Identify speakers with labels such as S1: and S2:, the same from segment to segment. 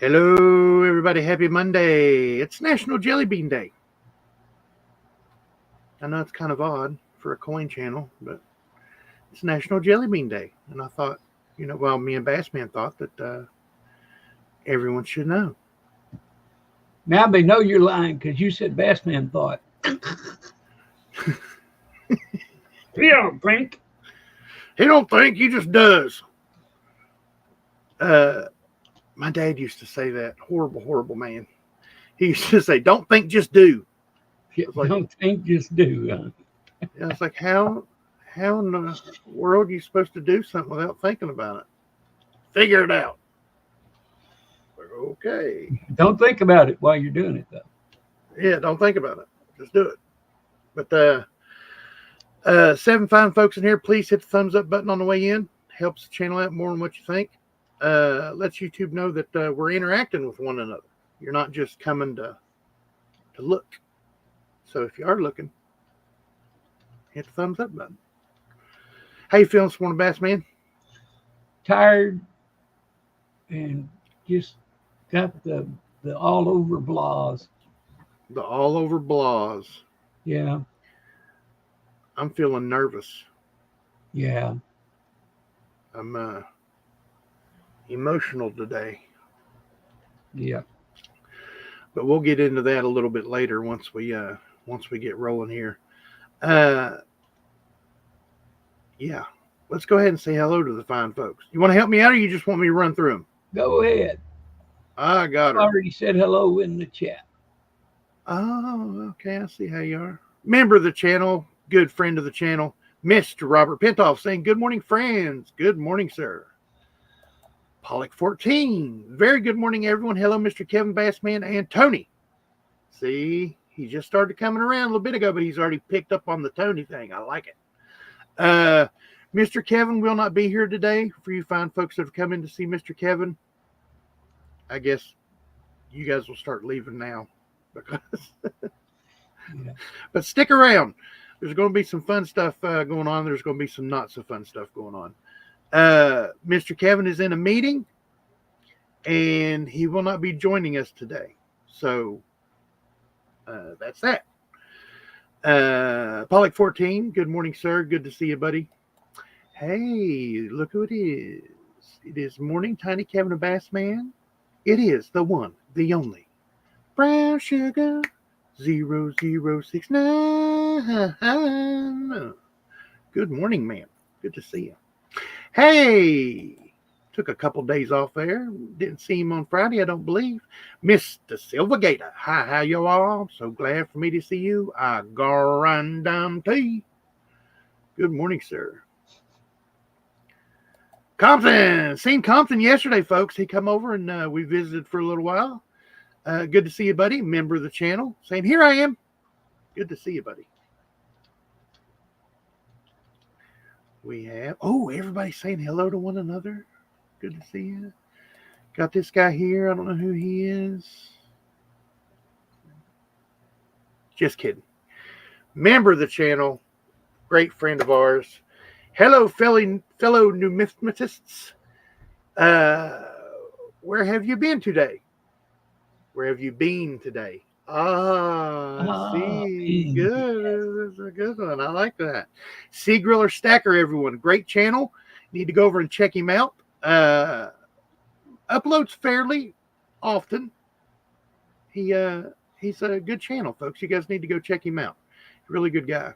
S1: Hello, everybody. Happy Monday. It's National Jelly Bean Day. I know it's kind of odd for a coin channel, but it's National Jelly Bean Day. And I thought, me and Bassman thought that everyone should know.
S2: Now they know you're lying because you said Bassman thought. He don't think.
S1: He don't think, he just does. My dad used to say that. Horrible, horrible man. He used to say, don't think, just do.
S2: Don't think, just do.
S1: It's like, how in the world are you supposed to do something without thinking about it? Figure it out. Okay.
S2: Don't think about it while you're doing it, though.
S1: Yeah, don't think about it. Just do it. But 7 fine folks in here, please hit the thumbs up button on the way in. Helps the channel out more than what you think. Lets YouTube know that we're interacting with one another. You're not just coming to look. So if you are looking, hit the thumbs up button. How you feeling this morning, Bassman?
S2: Tired and just got the all over blahs.
S1: The all over blahs.
S2: Yeah.
S1: I'm feeling nervous.
S2: Yeah.
S1: I'm emotional today.
S2: Yeah.
S1: But we'll get into that a little bit later once we get rolling here. Yeah. Let's go ahead and say hello to the fine folks. You want to help me out, or you just want me to run through them?
S2: Go ahead.
S1: I got her.
S2: I already said hello in the chat.
S1: Oh, okay. I see how you are. Member of the channel, good friend of the channel, Mr. Robert Pintoff saying, good morning, friends. Good morning, sir. Pollock 14. Very good morning, everyone. Hello, Mr. Kevin Bassman and Tony. See, he just started coming around a little bit ago, but he's already picked up on the Tony thing. I like it. Mr. Kevin will not be here today. For you fine folks that have come in to see Mr. Kevin, I guess you guys will start leaving now. Because
S2: Yeah.
S1: But stick around. There's going to be some fun stuff going on. There's going to be some not so fun stuff going on. Mr. Kevin is in a meeting, and he will not be joining us today. So that's that. Pollock 14, good morning, sir. Good to see you, buddy. Hey, look who it is. It is morning, Tiny Kevin and Bassman. It is the one, the only, Brown Sugar 0069. Good morning, ma'am. Good to see you. Hey, took a couple days off there. Didn't see him on Friday, I don't believe. Mr. Silvergator. Hi, how you all? So glad for me to see you. I guarantee. Good morning, sir. Compton. Seen Compton yesterday, folks. He come over and we visited for a little while. Good to see you, buddy. Member of the channel. Saying, here I am. Good to see you, buddy. We have, everybody's saying hello to one another. Good to see you. Got this guy here. I don't know who he is. Just kidding. Member of the channel. Great friend of ours. Hello, fellow numismatists. Where have you been today? Where have you been today? See. Good. That's a good one. I like that. Sea Griller Stacker, everyone. Great channel. Need to go over and check him out. Uploads fairly often. He's a good channel, folks. You guys need to go check him out. Really good guy.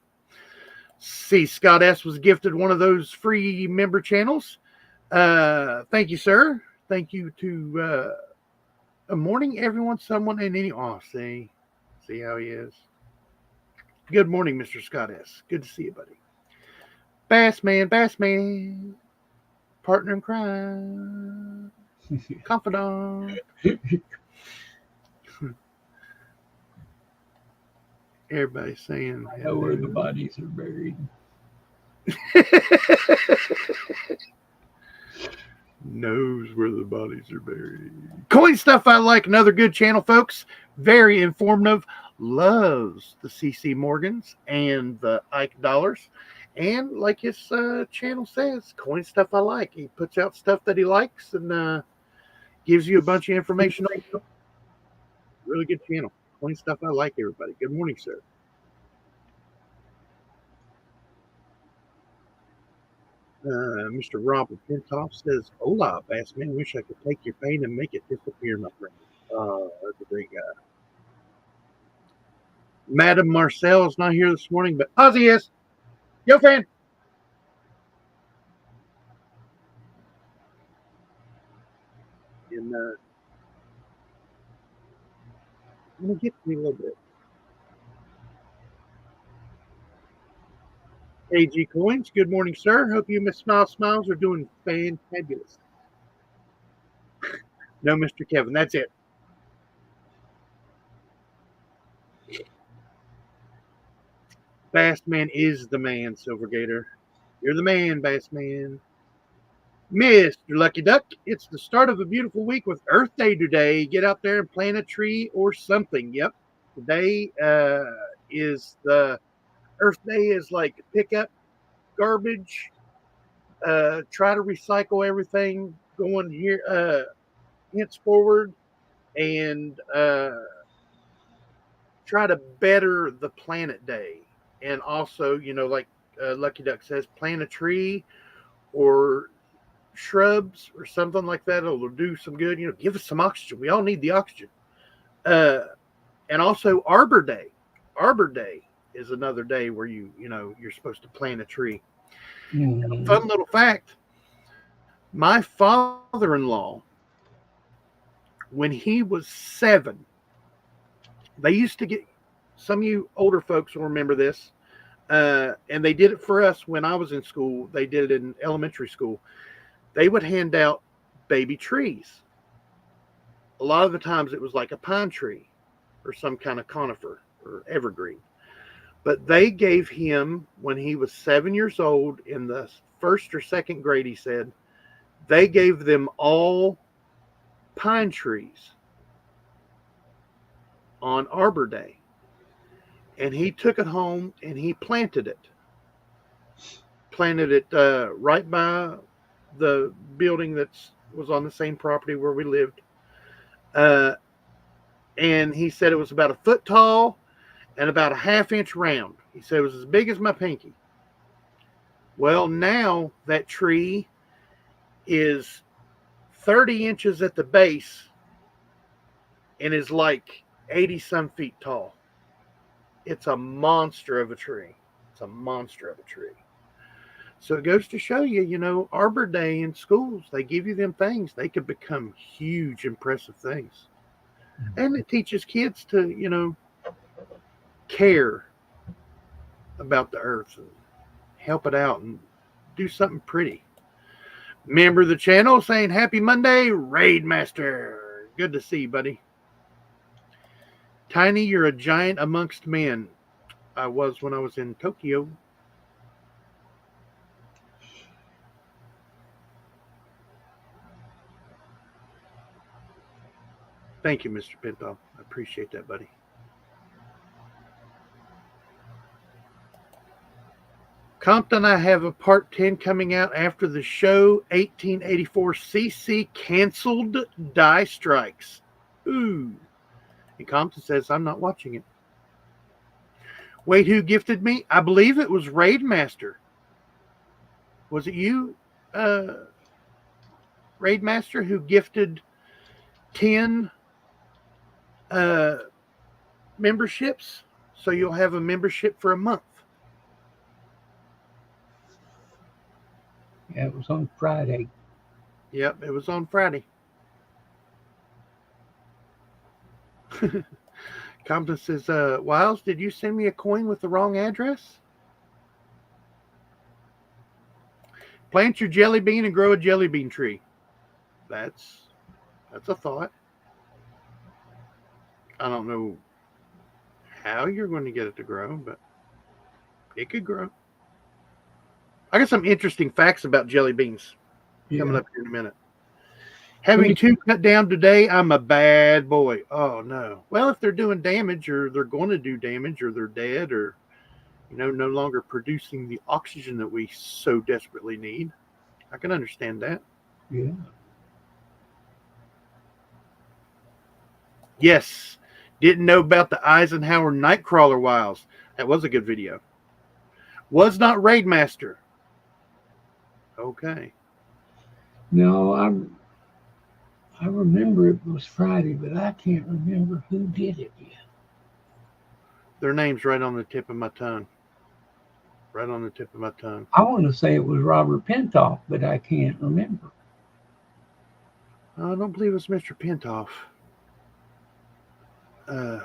S1: See, Scott S. was gifted one of those free member channels. Thank you, sir. Thank you to a morning, everyone, someone, and any. Oh, see how he is. Good morning, Mr. Scott S. Good to see you, buddy. Bassman, partner in crime, confidant. Everybody's saying,
S2: I know where the bodies are buried.
S1: Knows where the bodies are buried. Coin Stuff I Like, another good channel, folks. Very informative. Loves the CC Morgans and the Ike Dollars. And like his channel says, Coin Stuff I Like. He puts out stuff that he likes, and Gives you a bunch of information. Really good channel. Funny stuff. I like everybody. Good morning, sir. Mr. Robert Pintoff says, "Hola, Bassman. Wish I could take your pain and make it disappear, my friend." That's a great guy. Madam Marcel is not here this morning, but Ozzy is. Yo, fan. And I'm going to get to me a little bit. AG Coins, good morning, sir. Hope you, Miss Smile Smiles, are doing fantabulous. No, Mr. Kevin, that's it. Bassman is the man, Silvergator. You're the man, Bassman. Mr. Lucky Duck, it's the start of a beautiful week with Earth Day today. Get out there and plant a tree or something. Yep. Today is the Earth Day is like pick up garbage, try to recycle everything going here henceforward, and try to better the planet day. And also, like Lucky Duck says, plant a tree or shrubs or something like that. It'll do some good. Give us some oxygen. We all need the oxygen. And also Arbor Day. Arbor Day is another day where you're supposed to plant a tree.
S2: Mm-hmm.
S1: Fun little fact: my father-in-law, when he was 7, they used to get. Some of you older folks will remember this. And they did it for us when I was in school. They did it in elementary school. They would hand out baby trees. A lot of the times it was like a pine tree or some kind of conifer or evergreen. But they gave him, when he was 7 years old, in the first or second grade, he said, they gave them all pine trees on Arbor Day. And he took it home and he planted it. Planted it right by the building that was on the same property where we lived. And he said it was about a foot tall and about a ½ inch round. He said it was as big as my pinky. Well, now that tree is 30 inches at the base and is like 80 some feet tall. It's a monster of a tree. It's a monster of a tree. So it goes to show you, Arbor Day in schools, they give you them things. They could become huge, impressive things. And it teaches kids to, care about the earth and help it out and do something pretty. Member of the channel saying happy Monday, Raid Master. Good to see you, buddy. Tiny, you're a giant amongst men. I was when I was in Tokyo. Thank you, Mr. Pinto. I appreciate that, buddy. Compton, I have a part 10 coming out after the show. 1884 CC canceled Die Strikes. Ooh. And Compton says, I'm not watching it. Wait, who gifted me? I believe it was Raid Master. Was it you, Raid Master, who gifted 10 memberships? So you'll have a membership for a month.
S2: Yeah, it was on Friday.
S1: Yep, it was on Friday. Compton says, Wiles, did you send me a coin with the wrong address? Plant your jelly bean and grow a jelly bean tree. That's a thought. I don't know how you're going to get it to grow, but it could grow. I got some interesting facts about jelly beans coming up here in a minute. Having 2 cut down today, I'm a bad boy. Oh, no. Well, if they're doing damage or they're going to do damage or they're dead or, no longer producing the oxygen that we so desperately need, I can understand that.
S2: Yeah.
S1: Yes. Didn't know about the Eisenhower Nightcrawler wiles. That was a good video. Was not Raidmaster. Okay.
S2: No, I remember it was Friday, but I can't remember who did it yet.
S1: Their name's right on the tip of my tongue. Right on the tip of my tongue.
S2: I want to say it was Robert Pentoff, but I can't remember.
S1: I don't believe it's Mr. Pintoff. I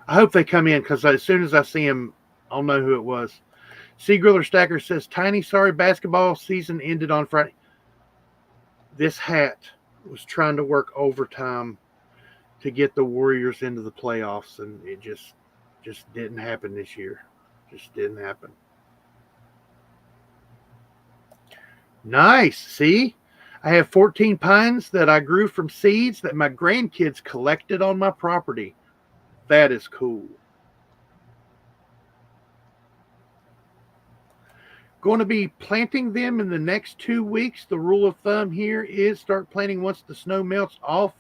S1: hope they come in because as soon as I see him, I'll know who it was. Seagriller Stacker says, Tiny, sorry, basketball season ended on Friday. This hat was trying to work overtime to get the Warriors into the playoffs, and it just didn't happen this year. Just didn't happen. Nice. See? I have 14 pines that I grew from seeds that my grandkids collected on my property. That is cool. Going to be planting them in the next 2 weeks. The rule of thumb here is start planting once the snow melts off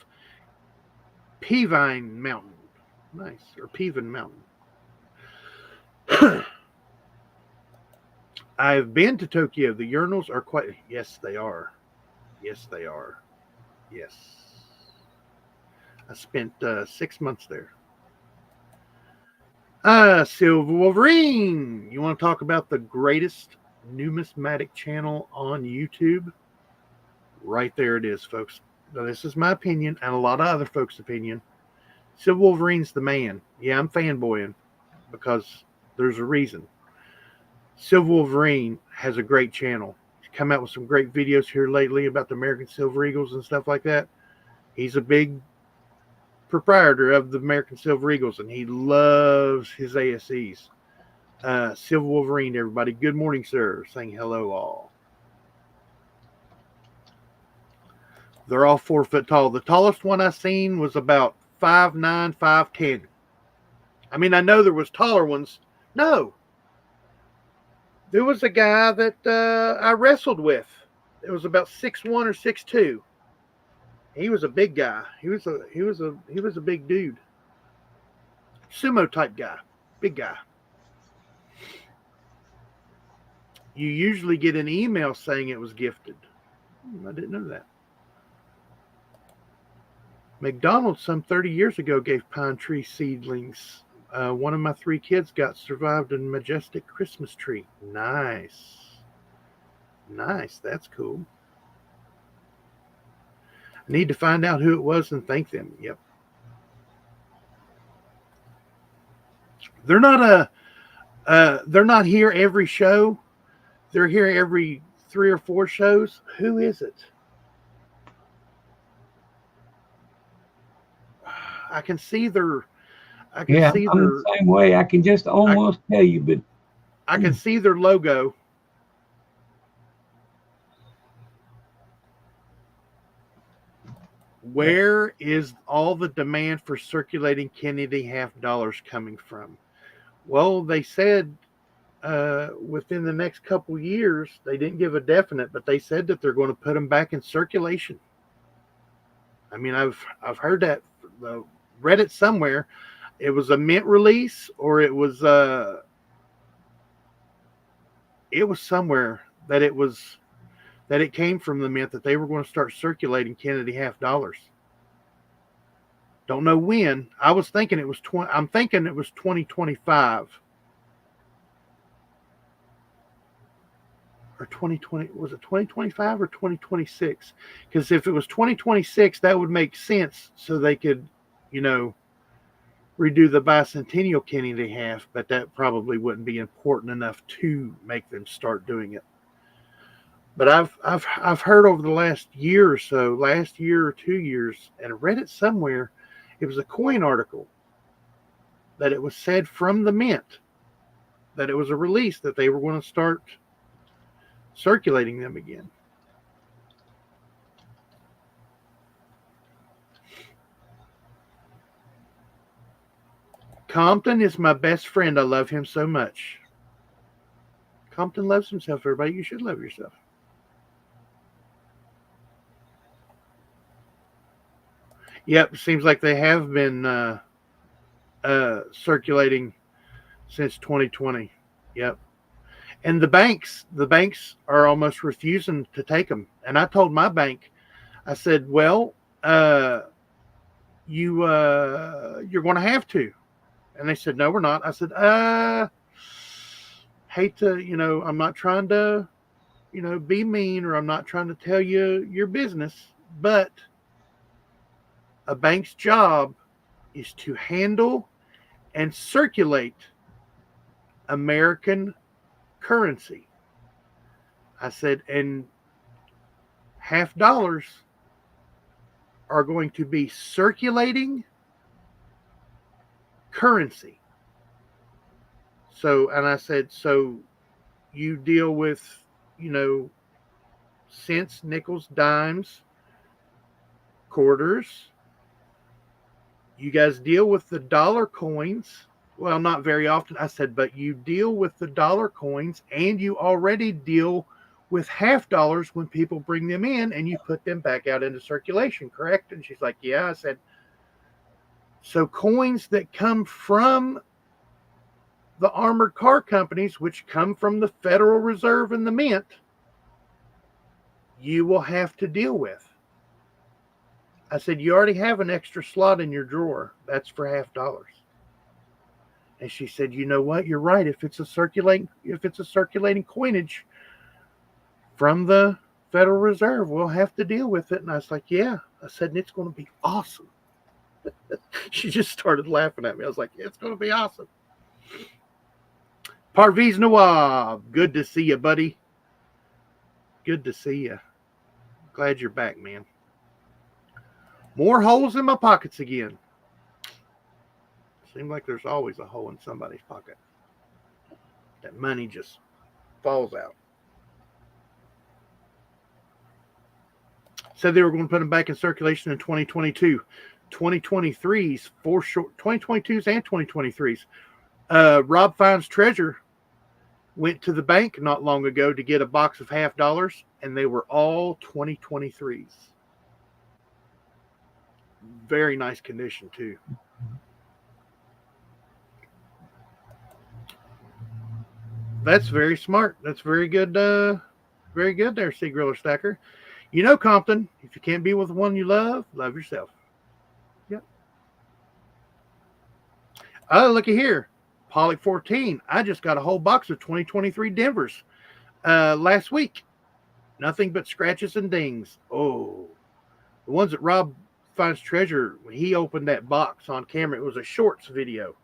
S1: Peavine Mountain. Nice. Or Peavine Mountain. I've been to Tokyo. The urinals are quite... Yes, they are. Yes, they are. Yes. I spent 6 months there. Silver Wolverine. You want to talk about the greatest numismatic channel on YouTube? Right there it is, folks. Now, this is my opinion and a lot of other folks' opinion. Silver Wolverine's the man. Yeah, I'm fanboying because there's a reason. Silver Wolverine has a great channel. He's come out with some great videos here lately about the American Silver Eagles and stuff like that. He's a big proprietor of the American Silver Eagles, and he loves his ASEs. Silver Wolverine, everybody. Good morning, sir. Saying hello, all. They're all 4 foot tall. The tallest one I seen was about 5'9", 5'10". I mean, I know there was taller ones. No. There was a guy that I wrestled with. It was about 6'1" or 6'2". He was a big guy. He was a big dude. Sumo type guy. Big guy. You usually get an email saying it was gifted. I didn't know that. McDonald's some 30 years ago gave pine tree seedlings. One of my 3 kids survived a majestic Christmas tree. Nice. Nice. That's cool. I need to find out who it was and thank them. Yep. They're not here every show. They're here every 3 or 4 shows. Who is it? I can see their. I'm the
S2: same way. I can just almost tell you, but
S1: I can see their logo. Where is all the demand for circulating Kennedy half dollars coming from? Well, they said within the next couple years, they didn't give a definite, but they said that they're going to put them back in circulation. I mean, I've heard that, read it somewhere. It was a mint release, or it was somewhere that it came from the mint that they were going to start circulating Kennedy half dollars. Don't know when. I was thinking it was I'm thinking it was 2025 or 2020. Was it 2025 or 2026? Because if it was 2026, that would make sense. So they could, redo the bicentennial Kennedy half, but that probably wouldn't be important enough to make them start doing it. But I've heard over the last year or so, last year or 2 years, and I read it somewhere. It was a coin article that it was said from the mint that it was a release that they were going to start circulating them again. Compton is my best friend. I love him so much. Compton loves himself, everybody. You should love yourself. Yep, seems like they have been circulating since 2020. Yep. And the banks are almost refusing to take them. And I told my bank, I said, well, uh, you're going to have to. And they said, no, we're not. I said, hate to, I'm not trying to, be mean, or I'm not trying to tell you your business, but a bank's job is to handle and circulate American currency. I said, and half dollars are going to be circulating currency. So, and I said, so you deal with, you know, cents, nickels, dimes, quarters. You guys deal with the dollar coins. Well, not very often. I said, but you deal with the dollar coins, and you already deal with half dollars when people bring them in and you put them back out into circulation, correct? And she's like, yeah. I said, so coins that come from the armored car companies, which come from the Federal Reserve and the Mint, you will have to deal with. I said, you already have an extra slot in your drawer. That's for half dollars. And she said, you know what? You're right. If it's a circulating coinage from the Federal Reserve, we'll have to deal with it. And I was like, yeah. I said, and it's going to be awesome. She just started laughing at me. I was like, it's going to be awesome. Parviz Nawab, good to see you, buddy. Good to see you. Glad you're back, man. More holes in my pockets again. Seems like there's always a hole in somebody's pocket. That money just falls out. Said they were going to put them back in circulation in 2022. 2023s, 2022s and 2023s. Rob Fine's treasurer went to the bank not long ago to get a box of half dollars, and they were all 2023s. Very nice condition, too. That's very smart. That's very good. Very good there, Sea Griller Stacker. You know, Compton, if you can't be with the one you love yourself. Yep. Oh, looky here. Pollock 14. I just got a whole box of 2023 Denvers last week. Nothing but scratches and dings. Oh, the ones that Rob finds treasure, when he opened that box on camera, it was a shorts video.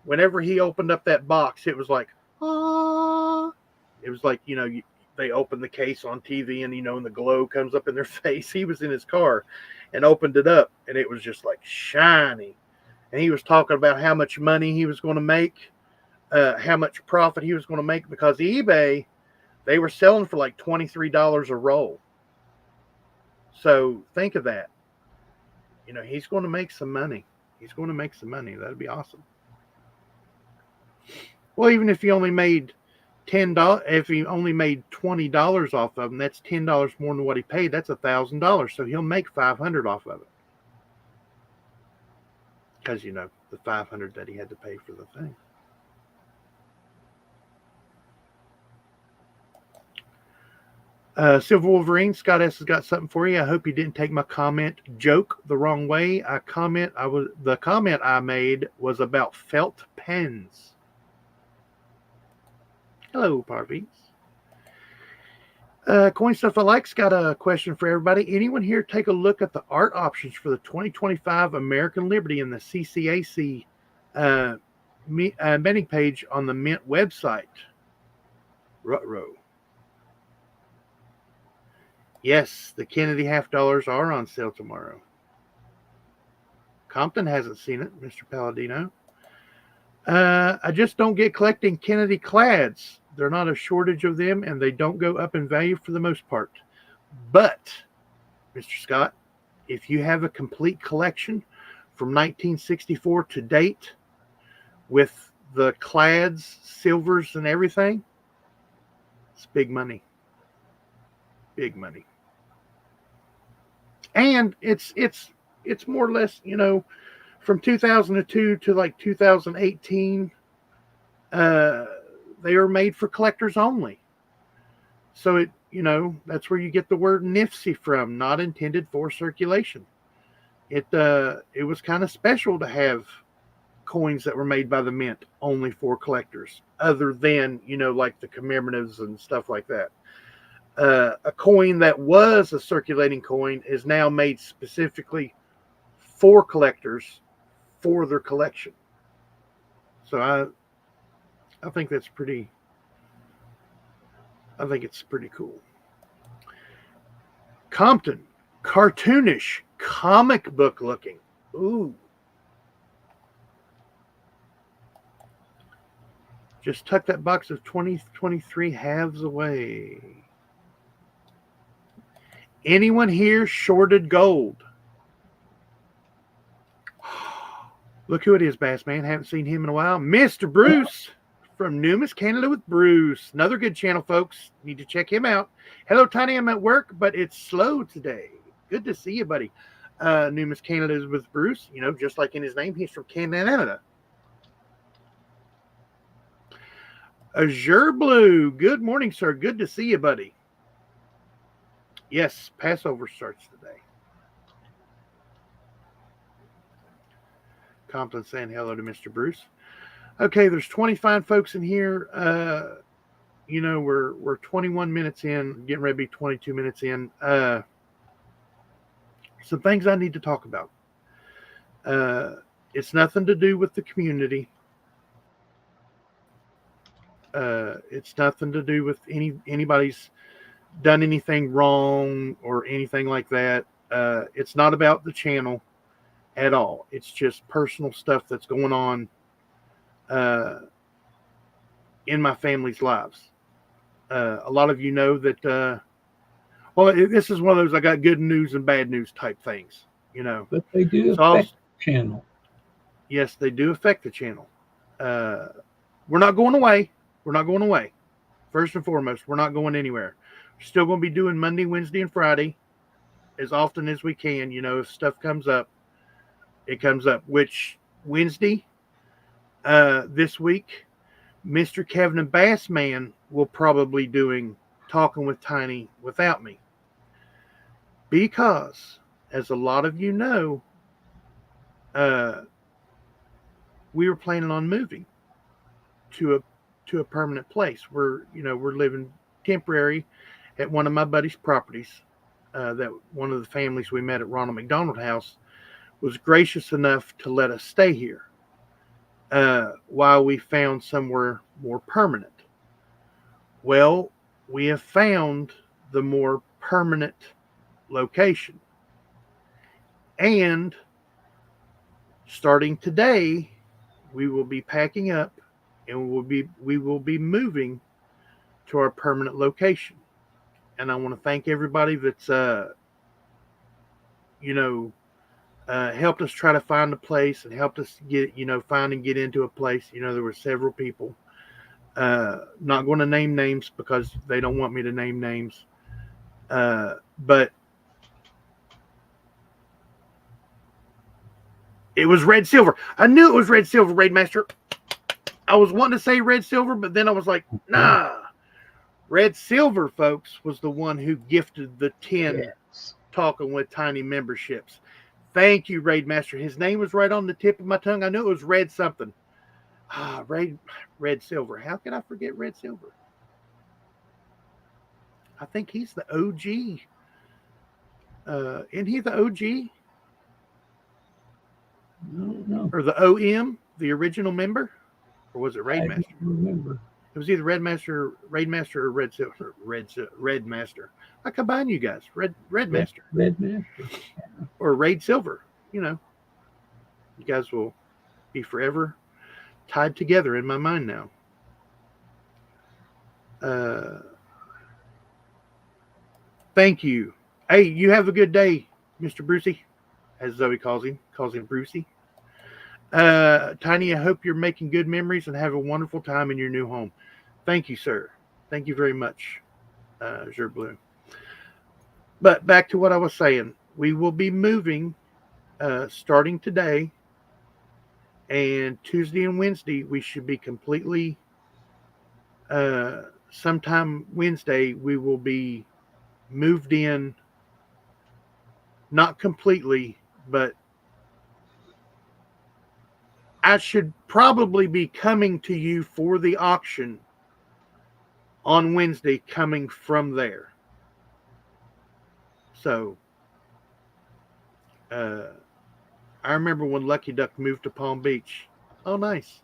S1: Whenever he opened up that box, it was like, ah. It was like, they open the case on TV and, and the glow comes up in their face. He was in his car and opened it up, and it was just like shiny. And he was talking about how much money he was going to make, how much profit he was going to make, because eBay, they were selling for like $23 a roll. So think of that. He's going to make some money. He's going to make some money. That'd be awesome. Well, even if he only made $10, if he only made $20 off of them, that's $10 more than what he paid. That's $1,000. So he'll make $500 off of it. Because, the $500 that he had to pay for the thing. Silver Wolverine, Scott S. has got something for you. I hope you didn't take my comment joke the wrong way. The comment I made was about felt pens. Hello, Parvies. Coin Stuff I Like's got a question for everybody. Anyone here take a look at the art options for the 2025 American Liberty in the CCAC minting page on the Mint website? Ruh-roh. Yes, the Kennedy half dollars are on sale tomorrow. Compton hasn't seen it, Mr. Palladino. I just don't get collecting Kennedy clads. They're not a shortage of them, and they don't go up in value for the most part. But, Mr. Scott, if you have a complete collection from 1964 to date with the clads, silvers, and everything, it's big money. Big money. And it's it's more or less, from 2002 to like 2018, they are made for collectors only. So that's where you get the word nifty from, not intended for circulation. It was kind of special to have coins that were made by the mint only for collectors, other than like the commemoratives and stuff like that. A coin that was a circulating coin is now made specifically for collectors for their collection. So I think that's pretty. I think it's pretty cool. Compton, cartoonish, comic book looking. Ooh. Just tuck that box of 2023 halves away. Anyone here shorted gold? Look who it is, Bass Man. Haven't seen him in a while. Mr. Bruce from Numis, Canada with Bruce. Another good channel, folks. Need to check him out. Hello, Tiny. I'm at work, but it's slow today. Good to see you, buddy. Numis, Canada is with Bruce. Just like in his name, he's from Canada. Azure Blue. Good morning, sir. Good to see you, buddy. Yes, Passover starts today. Compton saying hello to Mr. Bruce. Okay, there's 20 fine folks in here. We're 21 minutes in, getting ready to be 22 minutes in. Some things I need to talk about. It's nothing to do with the community. It's nothing to do with anybody's done anything wrong or anything like that. It's not about the channel at all. It's just personal stuff that's going on in my family's lives. A lot of you know that, this is one of those I got good news and bad news type things,
S2: But they do affect the channel.
S1: Yes, they do affect the channel. We're not going away. We're not going away. First and foremost, we're not going anywhere. We're still going to be doing Monday, Wednesday, and Friday as often as we can. If stuff comes up, it comes up. Which Wednesday, this week, Mr. Kevin and Bassman will probably doing Talking with Tiny without me. Because, as a lot of you know, we were planning on moving to a permanent place. We're living temporary at one of my buddy's properties. That one of the families we met at Ronald McDonald House was gracious enough to let us stay here while we found somewhere more permanent. Well, we have found the more permanent location. And starting today, we will be packing up and we will be moving to our permanent location. And I want to thank everybody that's helped us try to find a place and helped us get find and get into a place. There were several people. Not going to name names because they don't want me to name names. But it was Red Silver. I knew it was Red Silver, Raid Master. I was wanting to say Red Silver, but then I was like, nah. Red Silver, folks, was the one who gifted the 10 Talking with Tiny memberships. Thank you, Raid Master. His name was right on the tip of my tongue. I knew it was Red something. Red Silver. How can I forget Red Silver? I think he's the OG. Isn't he the OG?
S2: No.
S1: Or the OM, the original member? Or was it Raid Master?
S2: I don't remember.
S1: It was either Raid Master, or Red Silver. Red Master. I combine you guys. Red Master.
S2: Red Master.
S1: Or Raid Silver. You guys will be forever tied together in my mind now. Thank you. Hey, you have a good day, Mr. Brucey, as Zoey calls him Brucey. Tiny, I hope you're making good memories and have a wonderful time in your new home. Thank you, sir. Thank you very much, Azure Blue. But back to what I was saying. We will be moving starting today, and Tuesday and Wednesday we should be completely. Sometime Wednesday we will be moved in, not completely, but I should probably be coming to you for the auction on Wednesday, coming from there. So, I remember when Lucky Duck moved to Palm Beach. Oh, nice.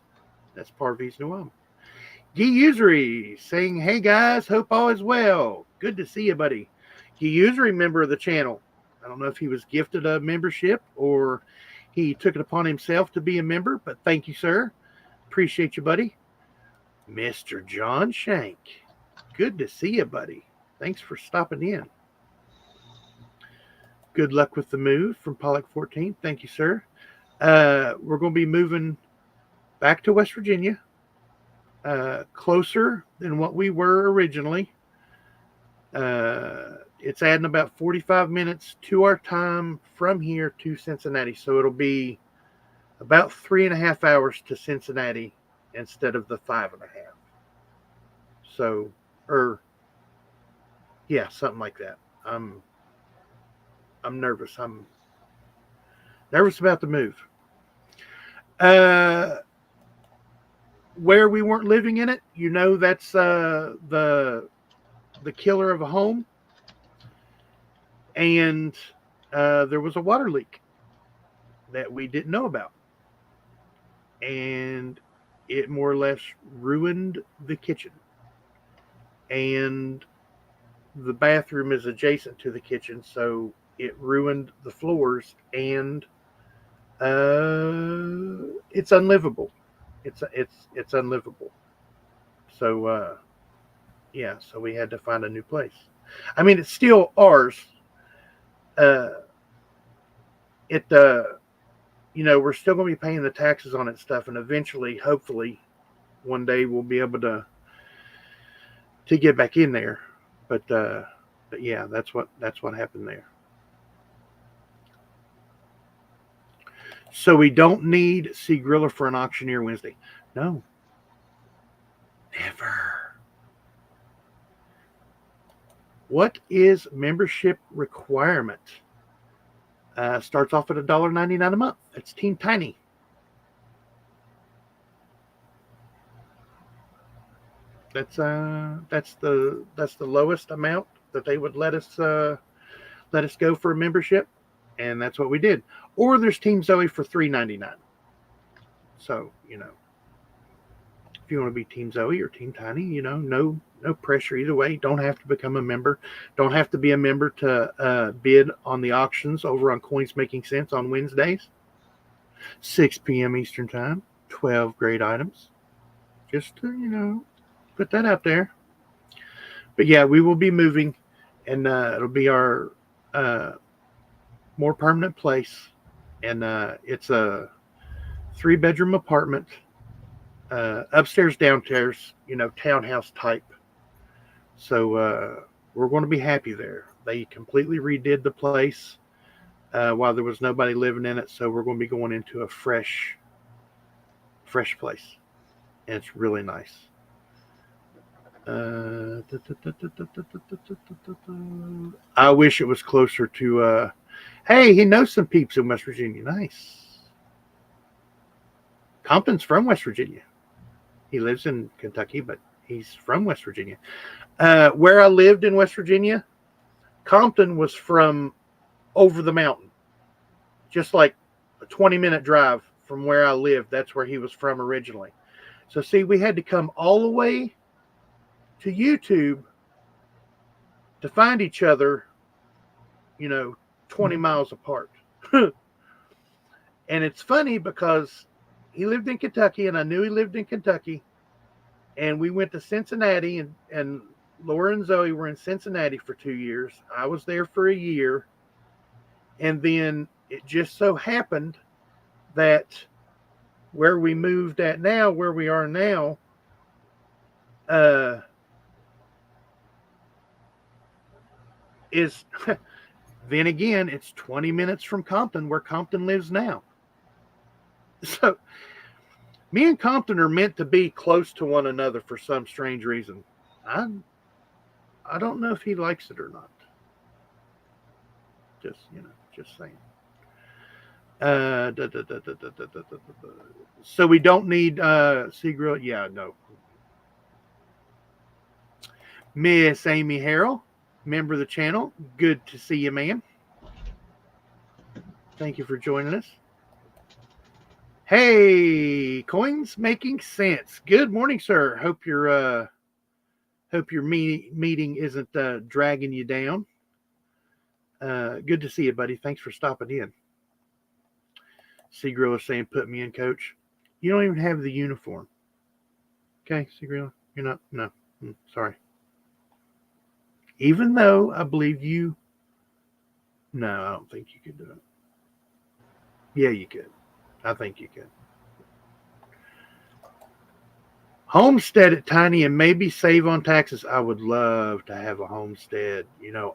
S1: That's part of East New Ulm. Guy Usery saying, hey guys, hope all is well. Good to see you, buddy. Guy Usery, member of the channel. I don't know if he was gifted a membership or he took it upon himself to be a member, but thank you, sir. Appreciate you, buddy. Mr. John Shank. Good to see you, buddy. Thanks for stopping in. Good luck with the move from Pollock 14. Thank you, sir. We're going to be moving back to West Virginia, closer than what we were originally. It's adding about 45 minutes to our time from here to Cincinnati. So it'll be about 3.5 hours to Cincinnati instead of the 5.5. So, yeah, something like that. I'm nervous. I'm nervous about the move. Where we weren't living in it, that's the killer of a home, and there was a water leak that we didn't know about, and it more or less ruined the kitchen, and the bathroom is adjacent to the kitchen, so it ruined the floors, and it's unlivable. It's unlivable. So yeah, so we had to find a new place. I mean, it's still ours. We're still going to be paying the taxes on it stuff, and eventually, hopefully, one day we'll be able to get back in there. But yeah, that's what happened there. So we don't need C Griller for an auctioneer Wednesday. No. Never. What is membership requirement? Starts off at $1.99 a month. That's Team Tiny. That's the lowest amount that they would let us go for a membership, and that's what we did. Or there's Team Zoey for $3.99. So if you want to be Team Zoey or Team Tiny, no pressure either way. Don't have to become a member. Don't have to be a member to bid on the auctions over on Coins Making Sense on Wednesdays, 6 p.m. Eastern Time. 12 great items. Just to put that out there. But yeah, we will be moving, and it'll be our more permanent place, and it's a 3-bedroom apartment, upstairs, downstairs, townhouse type. So we're going to be happy there. They completely redid the place while there was nobody living in it, so we're going to be going into a fresh place, and it's really nice. I wish it was closer to hey, he knows some peeps in West Virginia. Nice. Compton's from West Virginia. He lives in Kentucky, but he's from West Virginia. Where I lived in West Virginia, Compton was from over the mountain. Just like a 20-minute drive from where I lived. That's where he was from originally. So see, we had to come all the way to YouTube to find each other, 20 miles apart. And it's funny because he lived in Kentucky, and I knew he lived in Kentucky, and we went to Cincinnati, and Laura and Zoey were in Cincinnati for 2 years. I was there for a year, and then it just so happened that where we moved at now, where we are now, is Then again, it's 20 minutes from Compton, where Compton lives now. So me and Compton are meant to be close to one another for some strange reason. I don't know if he likes it or not. Just saying. So we don't need Seagrill. Yeah, no. Miss Amy Harrell, member of the channel. Good to see you, ma'am. Thank you for joining us. Hey, coins making sense. Good morning, sir. Hope your meeting isn't dragging you down. Good to see you, buddy. Thanks for stopping in. Seagrill is saying, "Put me in, coach." You don't even have the uniform. Okay, Seagrill, you're not. No, sorry. Even though I believe you. No, I don't think you could do it. Yeah, you could. I think you could. Homestead at Tiny and maybe save on taxes. I would love to have a homestead,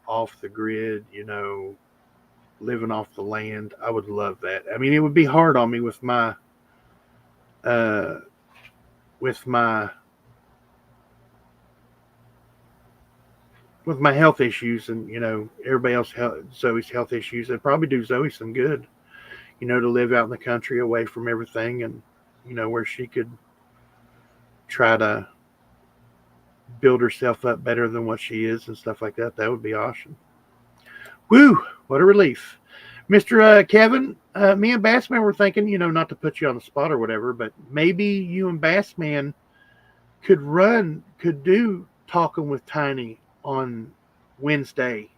S1: off the grid, living off the land. I would love that. I mean, it would be hard on me with my uh with my health issues, and everybody else, Zoe's health issues. It'd probably do Zoe some good, to live out in the country away from everything, and where she could try to build herself up better than what she is and stuff like that. That would be awesome. Woo, what a relief. Mr. Kevin, me and Bassman were thinking, not to put you on the spot or whatever, but maybe you and Bassman could do Talking with Tiny on Wednesday,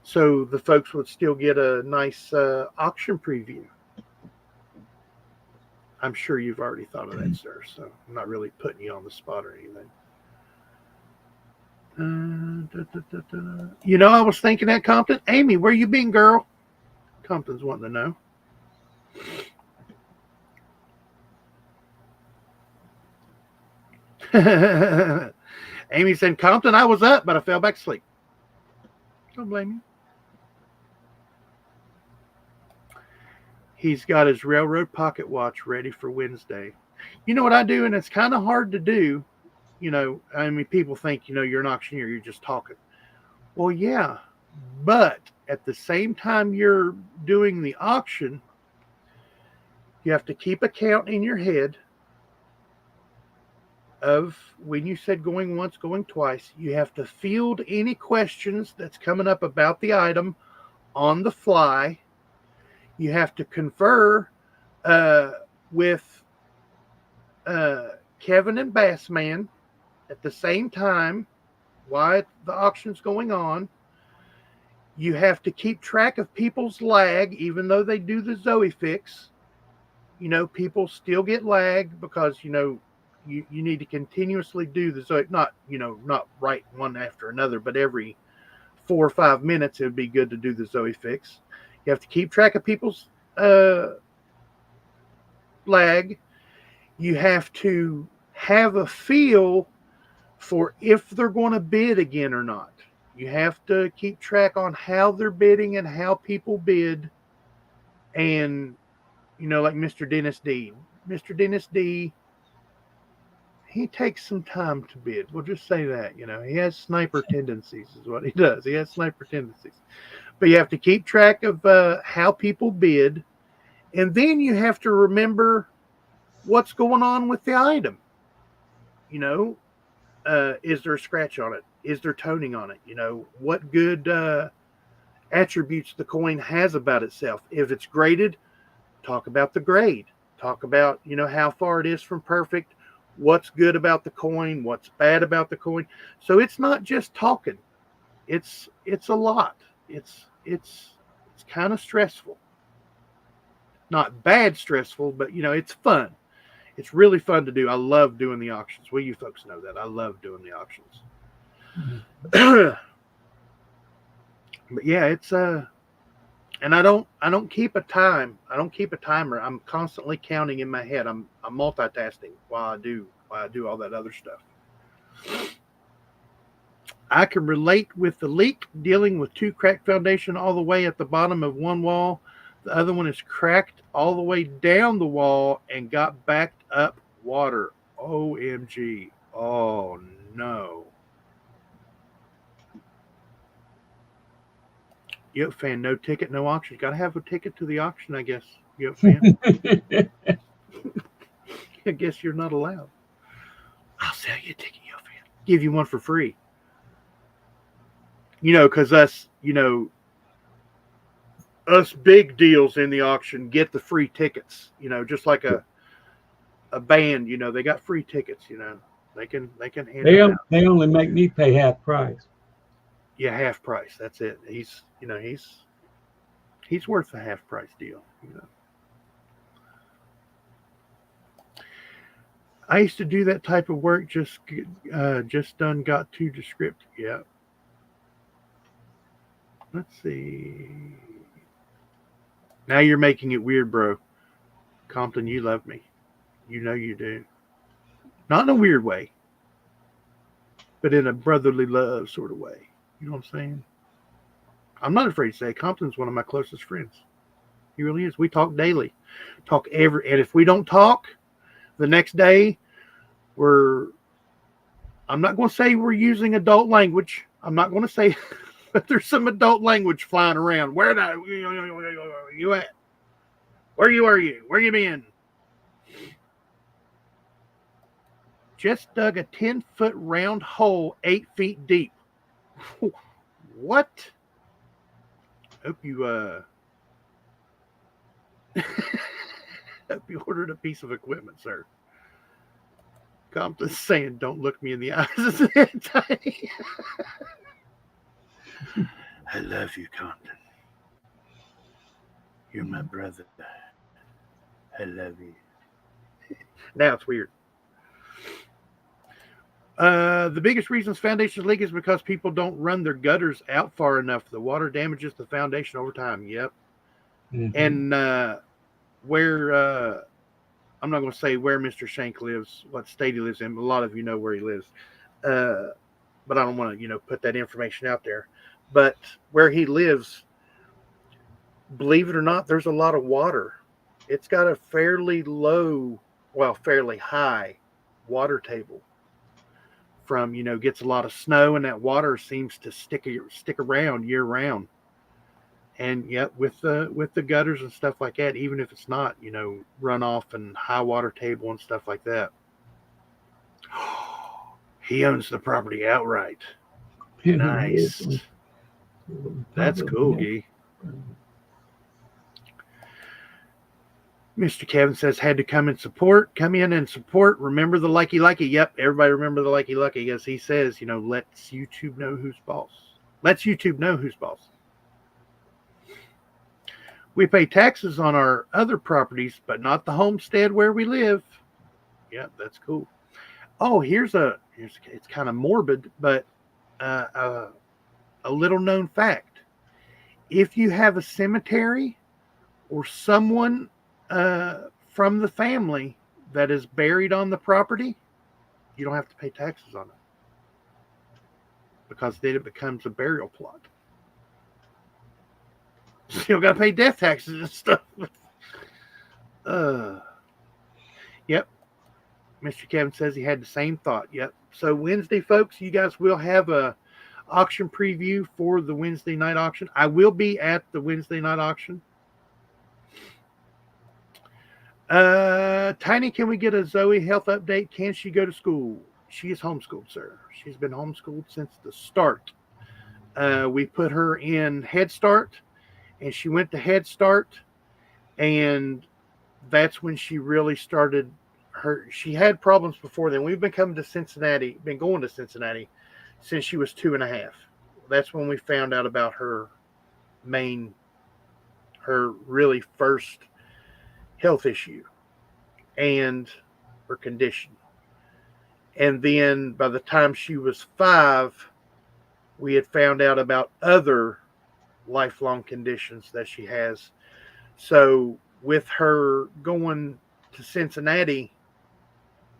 S1: so the folks would still get a nice auction preview. I'm sure you've already thought of that, sir, so I'm not really putting you on the spot or anything. I was thinking at Compton. Amy, where you been, girl? Compton's wanting to know. Amy said, Compton, I was up, but I fell back asleep. Don't blame you. He's got his railroad pocket watch ready for Wednesday. You know what I do, and it's kind of hard to do. I mean, people think, you're an auctioneer, you're just talking. Well, yeah, but at the same time you're doing the auction, you have to keep a count in your head of when you said going once, going twice. You have to field any questions that's coming up about the item on the fly. You have to confer with Kevin and Bassman at the same time while the auction's going on. You have to keep track of people's lag, even though they do the Zoey fix. People still get lag because, you need to continuously do the Zoey, not right one after another, but every 4 or 5 minutes, it would be good to do the Zoey fix. You have to keep track of people's lag. You have to have a feel for if they're going to bid again or not. You have to keep track on how they're bidding and how people bid. And, like Mr. Dennis D. Mr. Dennis D, he takes some time to bid. We'll just say that, he has sniper tendencies is what he does. He has sniper tendencies. But you have to keep track of how people bid. And then you have to remember what's going on with the item. Is there a scratch on it? Is there toning on it? What good attributes the coin has about itself. If it's graded, talk about the grade. Talk about, how far it is from perfect, what's good about the coin, what's bad about the coin. So it's not just talking. It's a lot. It's kind of stressful. Not bad stressful, but it's fun. It's really fun to do. I love doing the auctions. Well, you folks know that. I love doing the auctions. Mm-hmm. But yeah, it's and I don't keep a time. I don't keep a timer. I'm constantly counting in my head. I'm multitasking while I do all that other stuff. I can relate with the leak, dealing with 2 cracked foundation all the way at the bottom of one wall. The other one is cracked all the way down the wall and got backed up water. OMG. Oh, no. Yep, fan, no ticket, no auction. Got to have a ticket to the auction, I guess. Yep, fan. I guess you're not allowed. I'll sell you a ticket, Yep, fan. Give you one for free. Because us big deals in the auction get the free tickets. Just like a band. They got free tickets. They can hand them out.
S2: They only make me pay half price.
S1: Yeah, half price. That's it. He's worth the half price deal. I used to do that type of work. Just done got too descriptive. Yeah. Let's see. Now you're making it weird, bro. Compton, you love me. You know you do. Not in a weird way, but in a brotherly love sort of way. You know what I'm saying? I'm not afraid to say Compton's one of my closest friends. He really is. We talk daily. And if we don't talk, the next day I'm not going to say we're using adult language. I'm not going to say but there's some adult language flying around. Where you at? Where are you? Where you been? Just dug a 10-foot round hole 8 feet deep. What? Hope you hope you ordered a piece of equipment, sir. Compton's saying, don't look me in the eyes. I love you, Compton. You're my brother. I love you. Now it's weird. The biggest reasons foundations leak is because people don't run their gutters out far enough. The water damages the foundation over time. Yep. Mm-hmm. And where I'm not going to say where Mr. Shank lives, what state he lives in, but a lot of you know where he lives. But I don't want to, put that information out there. But where he lives, believe it or not, there's a lot of water. It's got a fairly high water table. From gets a lot of snow, and that water seems to stick around year round. And yet with the gutters and stuff like that, even if it's not runoff and high water table and stuff like that, he owns the property outright. Nice. That's cool, Gee. Mr. Kevin says, had to come in and support. Remember the likey. Yep, everybody remember the likey. As he says, let's YouTube know who's boss. We pay taxes on our other properties, but not the homestead where we live. Yep, that's cool. Oh, here's it's kind of morbid, but a little known fact. If you have a cemetery or someone from the family that is buried on the property, you don't have to pay taxes on it because then it becomes a burial plot. Still got to pay death taxes and stuff. Yep. Mr. Kevin says he had the same thought. Yep. So Wednesday, folks, you guys will have a auction preview for the Wednesday night auction. I will be at the Wednesday night auction. Tiny, can we get a Zoey health update? Can she go to school? She is homeschooled, sir. She's been homeschooled since the start. We put her in Head Start, and she went to Head Start, and that's when she really started she had problems before then. We've been going to Cincinnati since she was 2.5. That's when we found out about her really first health issue and her condition. And then by the time she was 5, we had found out about other lifelong conditions that she has. So with her going to Cincinnati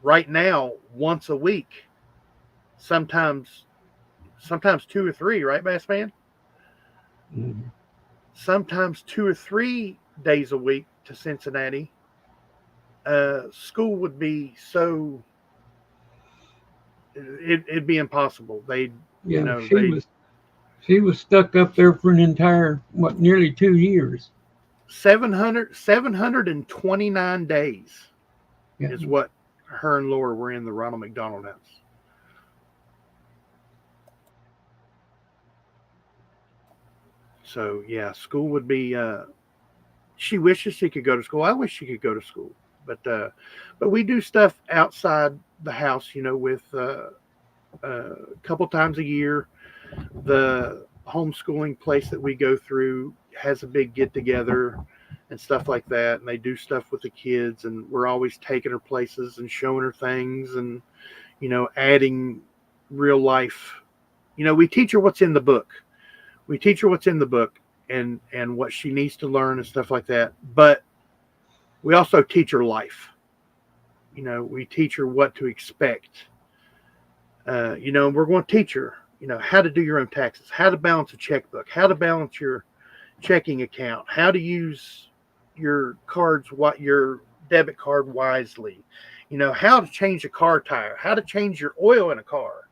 S1: right now once a week, sometimes sometimes 2 or 3, right, Bass Man?
S2: Mhm.
S1: Sometimes 2 or 3 days a week to Cincinnati. School would be so it'd be impossible.
S2: Yeah,
S1: They
S2: she was stuck up there for an entire nearly 2 years.
S1: 729 days
S2: Yeah.
S1: is what her and Laura were in the Ronald McDonald House. So yeah, school would be. She wishes she could go to school. I wish she could go to school, but we do stuff outside the house. With a couple times a year, the homeschooling place that we go through has a big get together and stuff like that, and they do stuff with the kids, and we're always taking her places and showing her things, and adding real life. We teach her what's in the book. We teach her what's in the book and what she needs to learn and stuff like that. But we also teach her life. We teach her what to expect. We're going to teach her, how to do your own taxes, how to balance a checkbook, how to balance your checking account, how to use your your debit card wisely, how to change a car tire, how to change your oil in a car.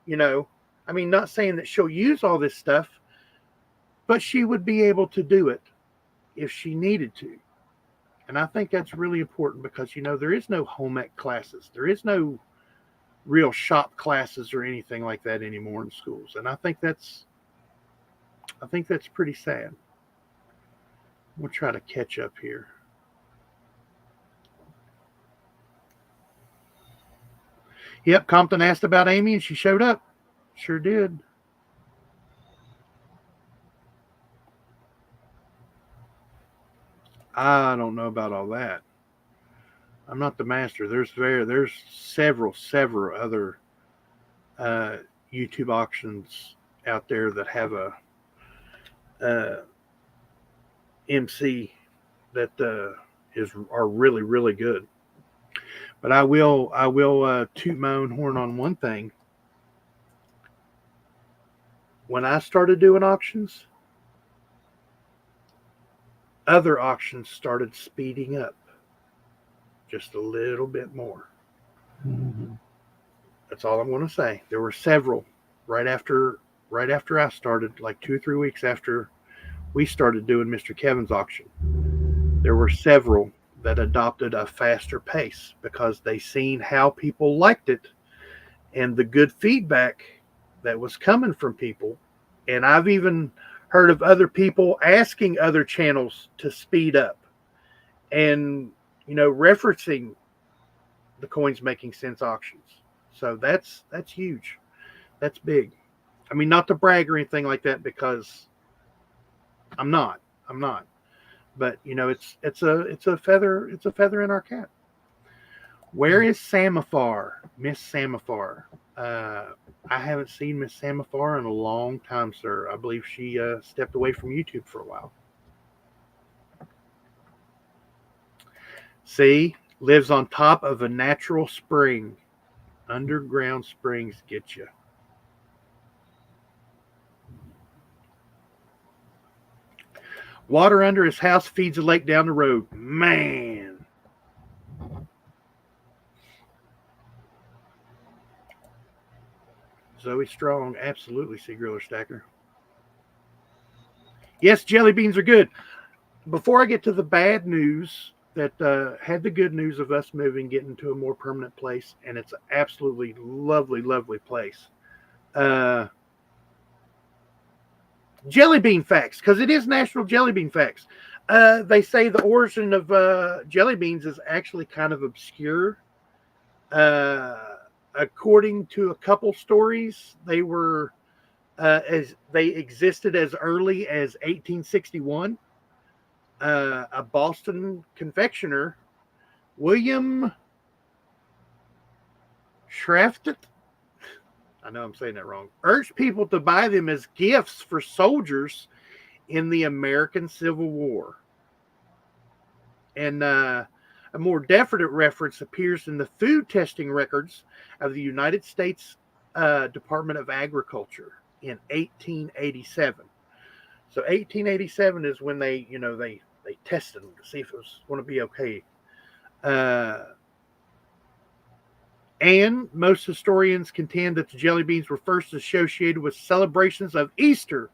S1: Not saying that she'll use all this stuff, but she would be able to do it if she needed to. And I think that's really important because, there is no home ec classes. There is no real shop classes or anything like that anymore in schools. And I think that's pretty sad. We'll try to catch up here. Yep, Compton asked about Amy and she showed up. Sure did. I don't know about all that. I'm not the master. There's several other uh, YouTube auctions out there that have a MC that are really really good. But I will toot my own horn on one thing. When I started doing auctions, other auctions started speeding up just a little bit more.
S2: Mm-hmm.
S1: That's all I'm going to say. There were several right after I started, like 2 or 3 weeks after we started doing Mr. Kevin's auction. There were several that adopted a faster pace because they seen how people liked it and the good feedback that was coming from people. And I've even heard of other people asking other channels to speed up and referencing the Coins Making Sense auctions. So that's huge. That's big. Not to brag or anything like that because I'm not. I'm not. But it's a feather in our cap. Where is Samafar? Miss Samafar. I haven't seen Miss Samafar in a long time, sir. I believe she stepped away from YouTube for a while. See, lives on top of a natural spring. Underground springs get you. Water under his house feeds a lake down the road. Man. Zoe Strong, absolutely, Sea Griller Stacker. Yes, jelly beans are good. Before I get to the bad news, that had the good news of us moving, getting to a more permanent place, and it's an absolutely lovely, lovely place. Jelly bean facts, because it is National Jelly Bean Facts. They say the origin of jelly beans is actually kind of obscure. According to a couple stories, they were as they existed as early as 1861. A Boston confectioner, William Shraftet, I know I'm saying that wrong, urged people to buy them as gifts for soldiers in the American Civil War. And a more definite reference appears in the food testing records of the United States Department of Agriculture in 1887. So 1887 is when they tested them to see if it was going to be okay. And most historians contend that the jelly beans were first associated with celebrations of Easter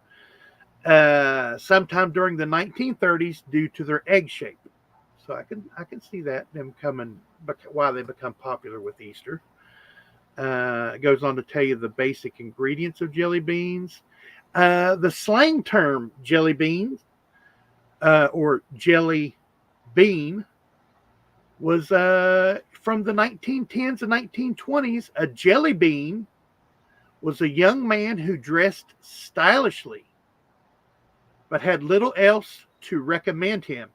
S1: sometime during the 1930s due to their egg shape. So I can see that them coming why they become popular with Easter. It goes on to tell you the basic ingredients of jelly beans. The slang term jelly beans or jelly bean was from the 1910s and 1920s. A jelly bean was a young man who dressed stylishly but had little else to recommend him,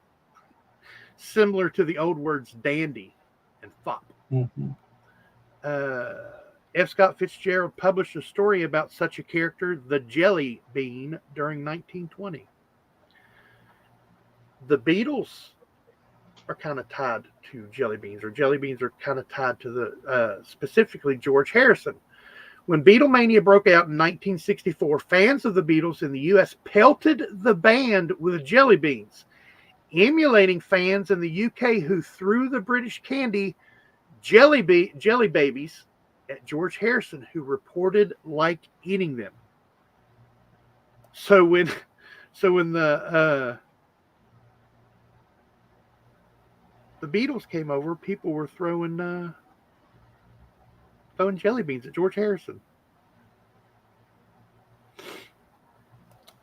S1: similar to the old words dandy and fop.
S2: Mm-hmm.
S1: F. Scott Fitzgerald published a story about such a character, the Jelly Bean, during 1920. The Beatles are kind of tied to jelly beans, or jelly beans are kind of tied to the specifically George Harrison. When Beatlemania broke out in 1964, fans of the Beatles in the U.S. pelted the band with jelly beans, emulating fans in the U.K. who threw the British candy jelly babies at George Harrison, who reported like eating them. So when the Beatles came over, people were throwing jelly beans at George Harrison.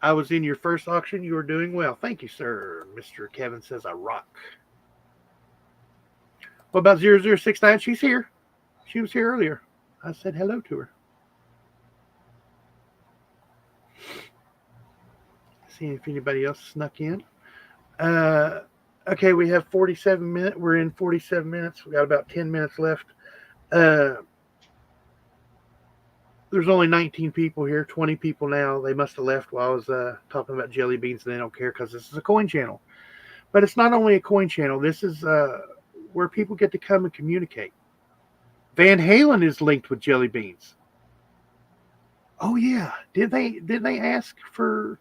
S1: I was in your first auction. You were doing well. Thank you, sir. Mr. Kevin says I rock. What about 0069? She's here. She was here earlier. I said hello to her. See if anybody else snuck in. Okay, we have 47 minutes. We're in 47 minutes. We got about 10 minutes left. There's only 19 people here, 20 people now. They must have left while I was talking about jelly beans, and they don't care because this is a coin channel. But it's not only a coin channel. This is where people get to come and communicate. Van Halen is linked with jelly beans. Oh yeah, did they ask for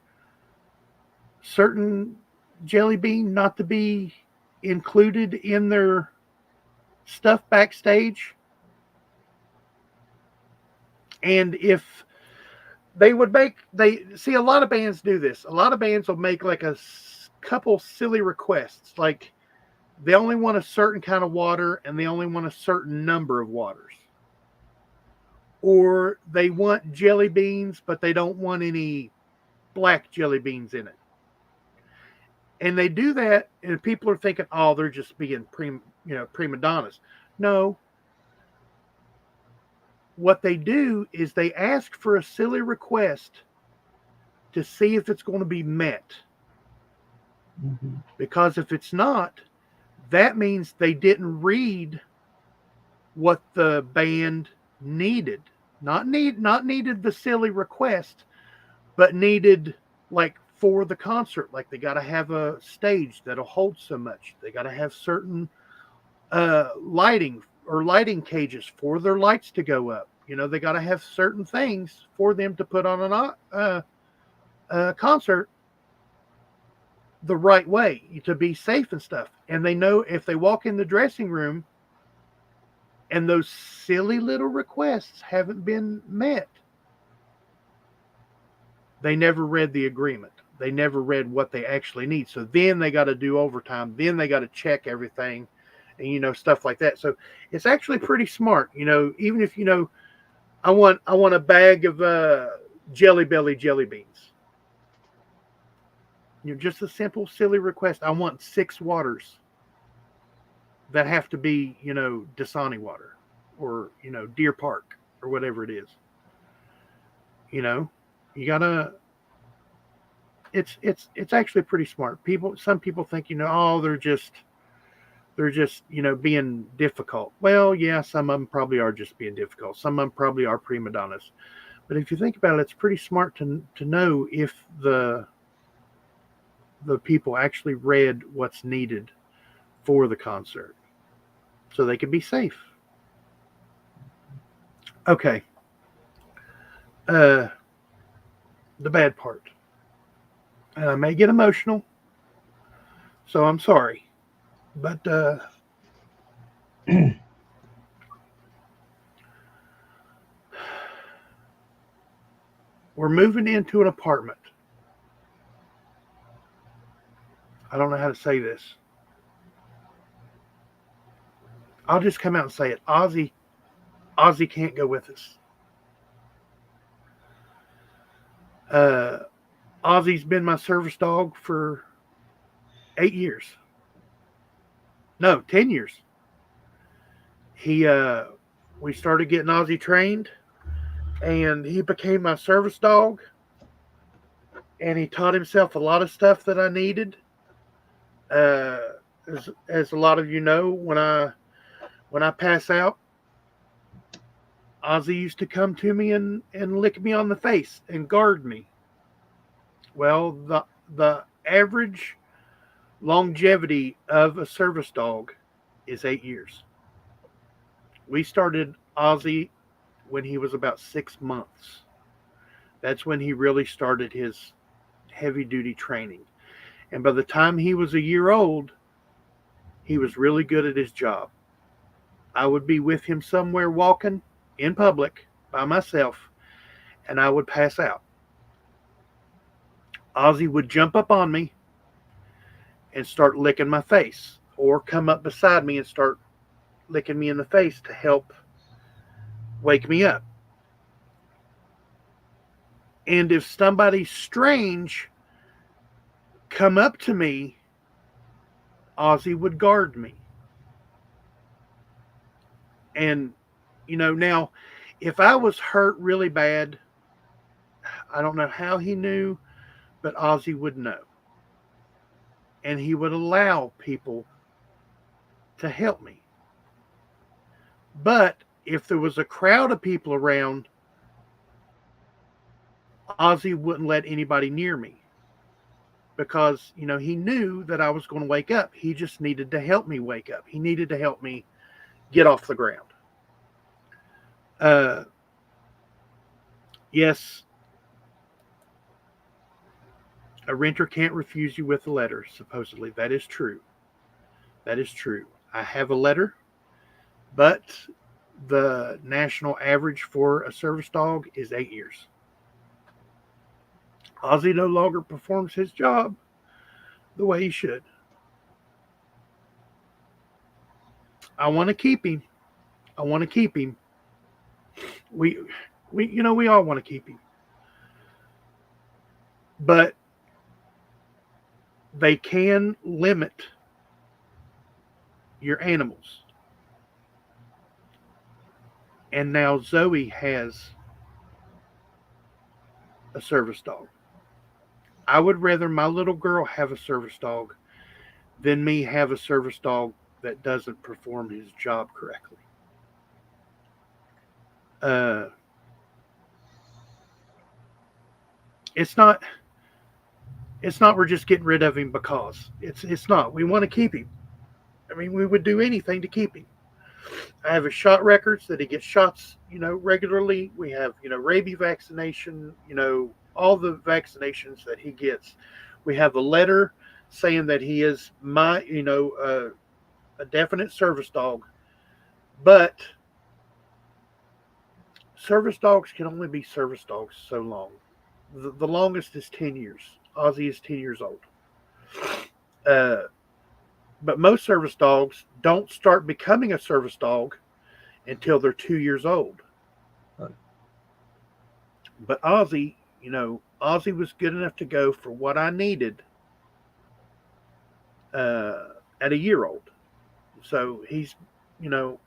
S1: certain jelly bean not to be included in their stuff backstage? And if they would see a lot of bands do this. A lot of bands will make like a couple silly requests, like they only want a certain kind of water and they only want a certain number of waters. Or they want jelly beans, but they don't want any black jelly beans in it. And they do that, and people are thinking, oh, they're just being prima donnas. No. What they do is they ask for a silly request to see if it's going to be met.
S2: Mm-hmm.
S1: Because if it's not, that means they didn't read what the band needed. Not needed the silly request, but needed like for the concert. Like they got to have a stage that'll hold so much. They got to have certain lighting cages for their lights to go up. They got to have certain things for them to put on a concert the right way to be safe and stuff. And they know if they walk in the dressing room and those silly little requests haven't been met, they never read the agreement. They never read what they actually need. So then they got to do overtime. Then they got to check everything and, stuff like that. So it's actually pretty smart. Even if, I want a bag of Jelly Belly jelly beans. Just a simple, silly request. I want 6 waters that have to be, Dasani water or, Deer Park or whatever it is. You gotta, it's actually pretty smart. Some people think, oh, they're just, being difficult. Well, yeah, some of them probably are just being difficult. Some of them probably are prima donnas. But if you think about it, it's pretty smart to know if the people actually read what's needed for the concert so they can be safe. Okay. Uh, the bad part. And I may get emotional, so I'm sorry. But we're moving into an apartment. I don't know how to say this. I'll just come out and say it. Ozzy can't go with us. Uh, Ozzy's been my service dog for 8 years. No, 10 years. He we started getting Ozzy trained, and he became my service dog. And he taught himself a lot of stuff that I needed. Uh, as a lot of you know, when I pass out, Ozzy used to come to me and lick me on the face and guard me. Well, the average longevity of a service dog is 8 years. We started Ozzy when he was about 6 months. That's when he really started his heavy duty training. And by the time he was a year old, he was really good at his job. I would be with him somewhere walking in public by myself, and I would pass out. Ozzy would jump up on me and start licking my face, or come up beside me and start licking me in the face to help wake me up. And if somebody strange come up to me, Ozzy would guard me. And now if I was hurt really bad, I don't know how he knew, but Ozzy would know. And he would allow people to help me. But if there was a crowd of people around, Ozzy wouldn't let anybody near me because, he knew that I was going to wake up. He just needed to help me wake up. He needed to help me get off the ground. Uh, yes, a renter can't refuse you with a letter, supposedly. That is true. That is true. I have a letter, but the national average for a service dog is 8 years. Ozzy no longer performs his job the way he should. I want to keep him. I want to keep him. We, we all want to keep him. But they can limit your animals. And now Zoey has a service dog. I would rather my little girl have a service dog than me have a service dog that doesn't perform his job correctly. Uh, it's not. It's not. We're just getting rid of him because it's not. We want to keep him. I mean, we would do anything to keep him. I have his shot records that he gets shots, regularly. We have, rabies vaccination, all the vaccinations that he gets. We have a letter saying that he is a definite service dog. But service dogs can only be service dogs so long. The longest is 10 years. Ozzy is 10 years old. Uh, but most service dogs don't start becoming a service dog until they're 2 years old.
S2: Right.
S1: But Ozzy was good enough to go for what I needed at a year old. So he's, you know,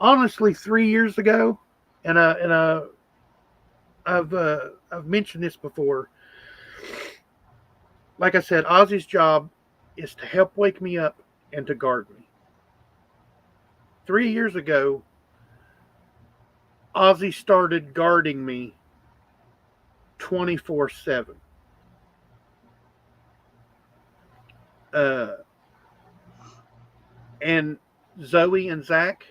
S1: honestly, 3 years ago, and I've mentioned this before. Like I said, Ozzy's job is to help wake me up and to guard me. 3 years ago, Ozzy started guarding me 24/7. Uh, and Zoey and Zach,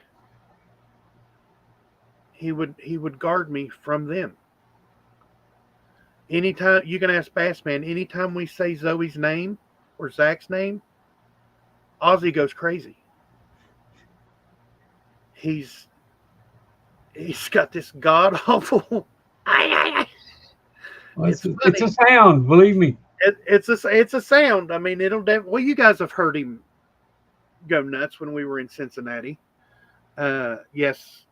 S1: he would guard me from them. Anytime you can ask Bassman, anytime we say Zoe's name or Zach's name, Ozzy goes crazy. He's he's got this god awful.
S2: Well,
S1: It's
S2: it's
S1: funny.
S2: a sound, believe me.
S1: It's a sound. I mean, well, you guys have heard him go nuts when we were in Cincinnati. Yes,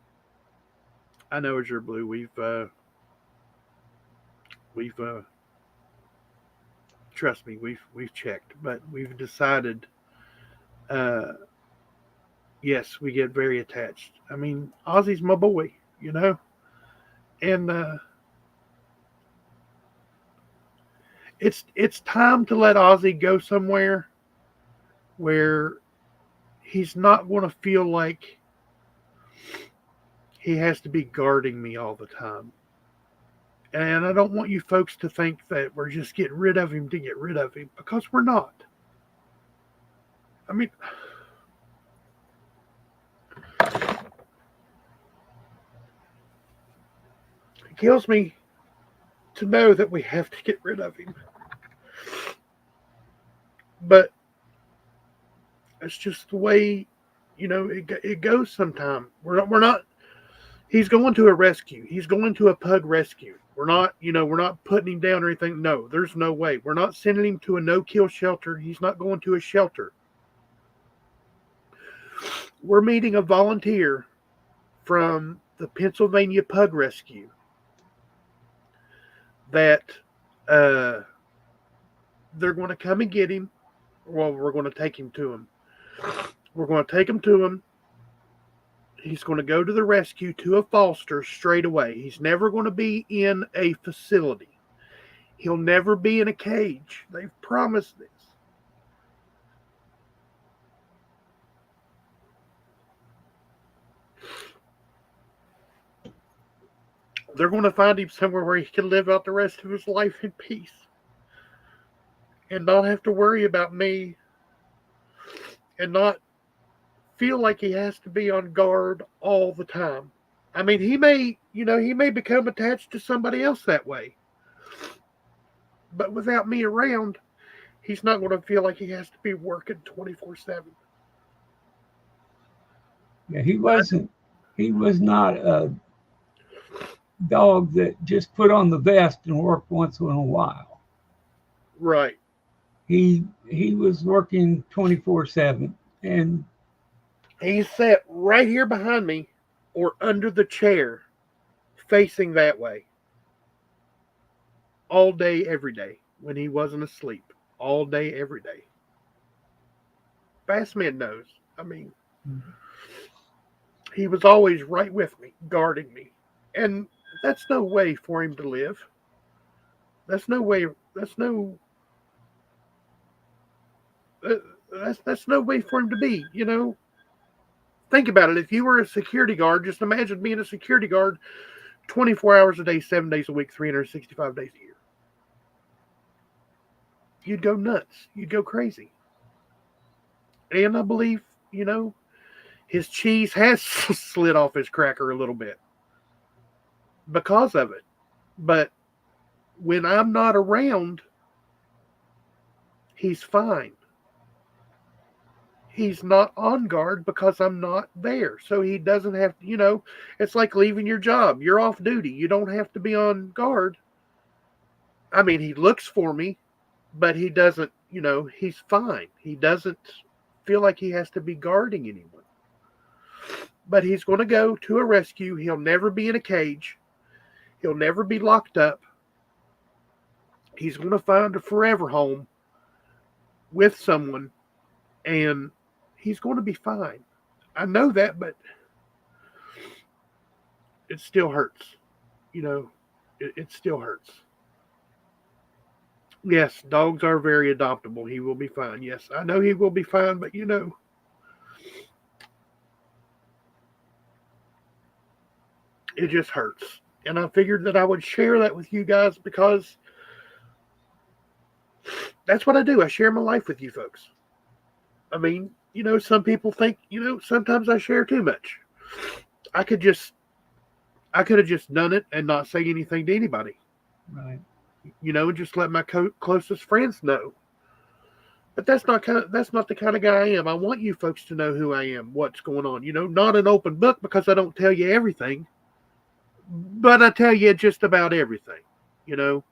S1: I know Azure Blue. We've trust me, we've checked, but we've decided. Uh, yes, we get very attached. I mean, Ozzy's my boy, and it's time to let Ozzy go somewhere where he's not going to feel like he has to be guarding me all the time. And I don't want you folks to think that we're just getting rid of him to get rid of him, because we're not. I mean, it kills me to know that we have to get rid of him. But it's just the way, it goes sometimes. We're not, he's going to a rescue. He's going to a pug rescue. We're not putting him down or anything. No, there's no way. We're not sending him to a no-kill shelter. He's not going to a shelter. We're meeting a volunteer from the Pennsylvania Pug Rescue that they're going to come and get him. Well, we're going to take him to him. We're going to take him to him. He's going to go to the rescue to a foster straight away. He's never going to be in a facility. He'll never be in a cage. They've promised this. They're going to find him somewhere where he can live out the rest of his life in peace and not have to worry about me and not feel like he has to be on guard all the time. I mean, he may become attached to somebody else that way. But without me around, he's not going to feel like he has to be working 24/7.
S2: Yeah, he was not a dog that just put on the vest and worked once in a while.
S1: Right.
S2: He was working 24/7, and
S1: he sat right here behind me or under the chair facing that way all day, every day when he wasn't asleep. All day, every day. Bassman knows. I mean, he was always right with me, guarding me. And that's no way for him to live. That's no way. That's no way for him to be. Think about it. If you were a security guard, just imagine being a security guard 24 hours a day, 7 days a week, 365 days a year. You'd go nuts. You'd go crazy. And I believe, his cheese has slid off his cracker a little bit because of it. But when I'm not around, he's fine. He's not on guard because I'm not there. So he doesn't have to, it's like leaving your job. You're off duty. You don't have to be on guard. I mean, he looks for me, but he doesn't, he's fine. He doesn't feel like he has to be guarding anyone. But he's going to go to a rescue. He'll never be in a cage. He'll never be locked up. He's going to find a forever home with someone, and he's going to be fine. I know that, but it still hurts. It still hurts. Yes, dogs are very adoptable. He will be fine. Yes, I know he will be fine, but it just hurts. And I figured that I would share that with you guys because that's what I do. I share my life with you folks. I mean, some people think, sometimes I share too much. I could just I could have just done it and not say anything to anybody,
S2: Right.
S1: and just let my closest friends know. But that's not the kind of guy I am. I want you folks to know who I am, what's going on. Not an open book because I don't tell you everything, but I tell you just about everything. You know,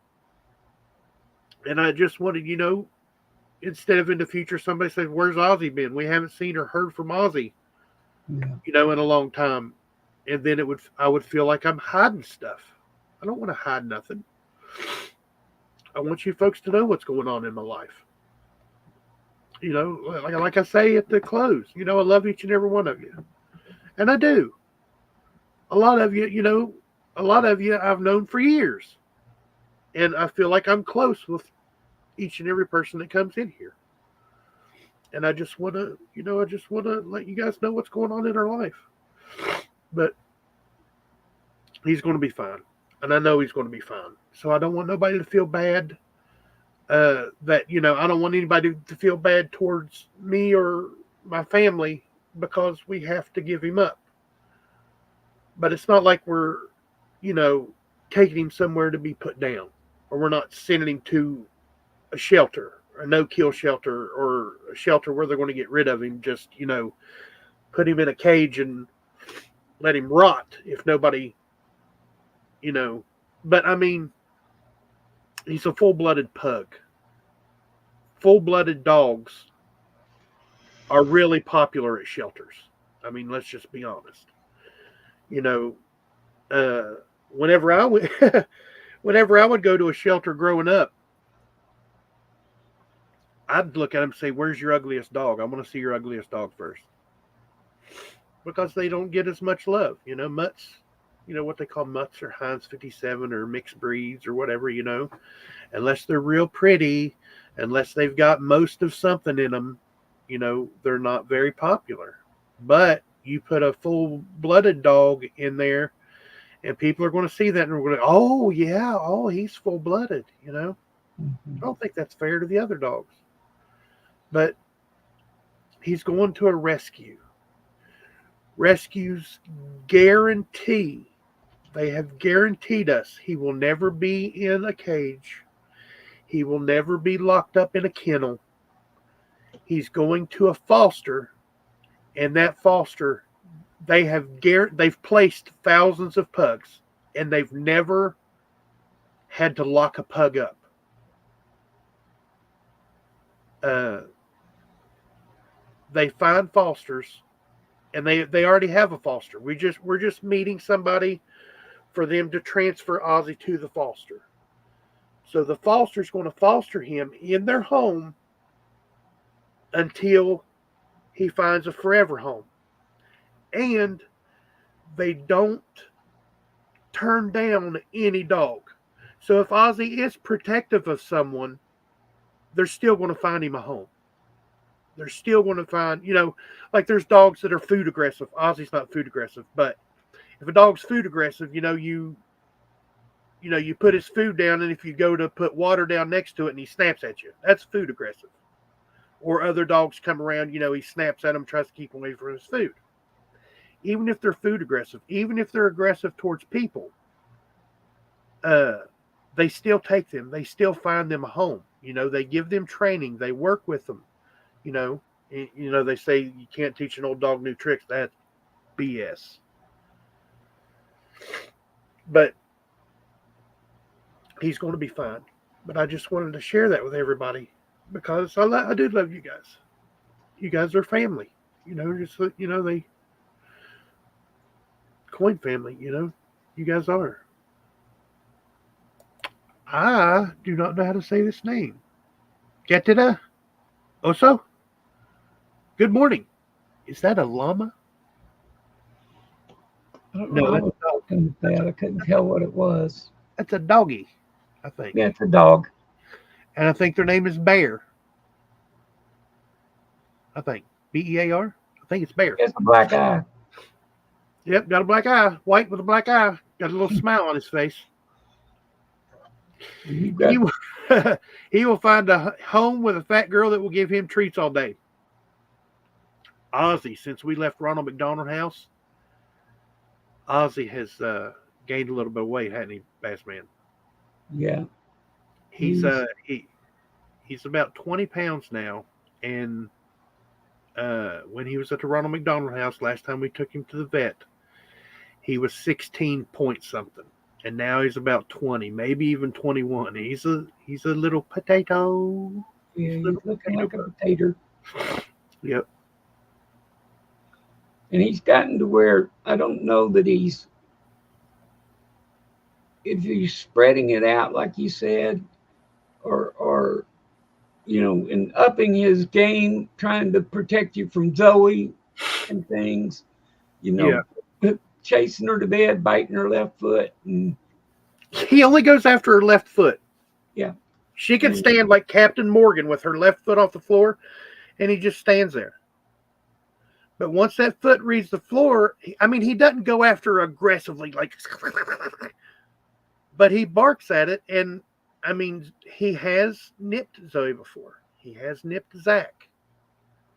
S1: and I just wanted, instead of in the future somebody says, "Where's Ozzy been? We haven't seen or heard from Ozzy,
S2: Yeah.
S1: in a long time." And then I would feel like I'm hiding stuff. I don't want to hide nothing. I want you folks to know what's going on in my life. Like I say at the close, I love each and every one of you. And I do. A lot of you, I've known for years. And I feel like I'm close with each and every person that comes in here. And I just want to, let you guys know what's going on in our life. But he's going to be fine. And I know he's going to be fine. So I don't want nobody to feel bad. That, I don't want anybody to feel bad towards me or my family because we have to give him up. But it's not like we're, taking him somewhere to be put down, or we're not sending him to a shelter, a no-kill shelter, or a shelter where they're going to get rid of him. Just, put him in a cage and let him rot if nobody, But I mean, he's a full-blooded pug. Full-blooded dogs are really popular at shelters. I mean, let's just be honest. You know, whenever I would, whenever I would go to a shelter growing up, I'd look at them and say, "Where's your ugliest dog? I want to see your ugliest dog first," because they don't get as much love. Mutts. What they call mutts or Heinz 57 or mixed breeds or whatever. Unless they're real pretty, unless they've got most of something in them, they're not very popular. But you put a full-blooded dog in there, and people are going to see that and they're going to, "Oh yeah, oh he's full-blooded."
S2: Mm-hmm.
S1: I don't think that's fair to the other dogs. But he's going to a rescue. Rescues guarantee. They have guaranteed us he will never be in a cage. He will never be locked up in a kennel. He's going to a foster, and that foster, they've placed thousands of pugs, and they've never had to lock a pug up. They find fosters, and they already have a foster. We're just meeting somebody for them to transfer Ozzy to the foster. So the foster's going to foster him in their home until he finds a forever home. And they don't turn down any dog. So if Ozzy is protective of someone, they're still going to find him a home. They're still going to find, like there's dogs that are food aggressive. Ozzy's not food aggressive, but if a dog's food aggressive, you put his food down, and if you go to put water down next to it and he snaps at you, that's food aggressive. Or other dogs come around, he snaps at them, tries to keep them away from his food. Even if they're food aggressive, even if they're aggressive towards people, they still take them. They still find them a home. They give them training. They work with them. They say you can't teach an old dog new tricks. That's BS. But he's going to be fine. But I just wanted to share that with everybody because I do love you guys. You guys are family. They coin family. You guys are. I do not know how to say this name. Ketida Oso? Good morning. Is that a llama?
S2: I don't
S1: No,
S2: know. I was talking with that. I couldn't tell what it was.
S1: That's a doggy, I think.
S2: Yeah, it's a dog.
S1: And I think their name is Bear. I think. Bear? I think it's Bear.
S2: It's a black eye.
S1: Yep, got a black eye. White with a black eye. Got a little smile on his face. He will find a home with a fat girl that will give him treats all day. Ozzy, since we left Ronald McDonald House, Ozzy has gained a little bit of weight, hadn't he, Bassman?
S2: Yeah,
S1: He's
S2: he's
S1: he's about 20 pounds now, and when he was at the Ronald McDonald House last time we took him to the vet, he was 16 point something, and now he's about 20, maybe even 21. He's a little potato.
S2: yeah,
S1: He's a
S2: he's
S1: little
S2: looking like a
S1: bug.
S2: potato.
S1: Yep.
S2: And he's gotten to where I don't know that if he's spreading it out like you said, or and upping his game, trying to protect you from Zoey and things, you
S1: Yeah.
S2: know, chasing her to bed, biting her left foot, and
S1: He only goes after her left foot.
S2: yeah,
S1: She can
S2: and
S1: stand like Captain Morgan with her left foot off the floor, and he just stands there. But once that foot reaches the floor, he doesn't go after her aggressively, like, but he barks at it. And he has nipped Zoey before. He has nipped Zach.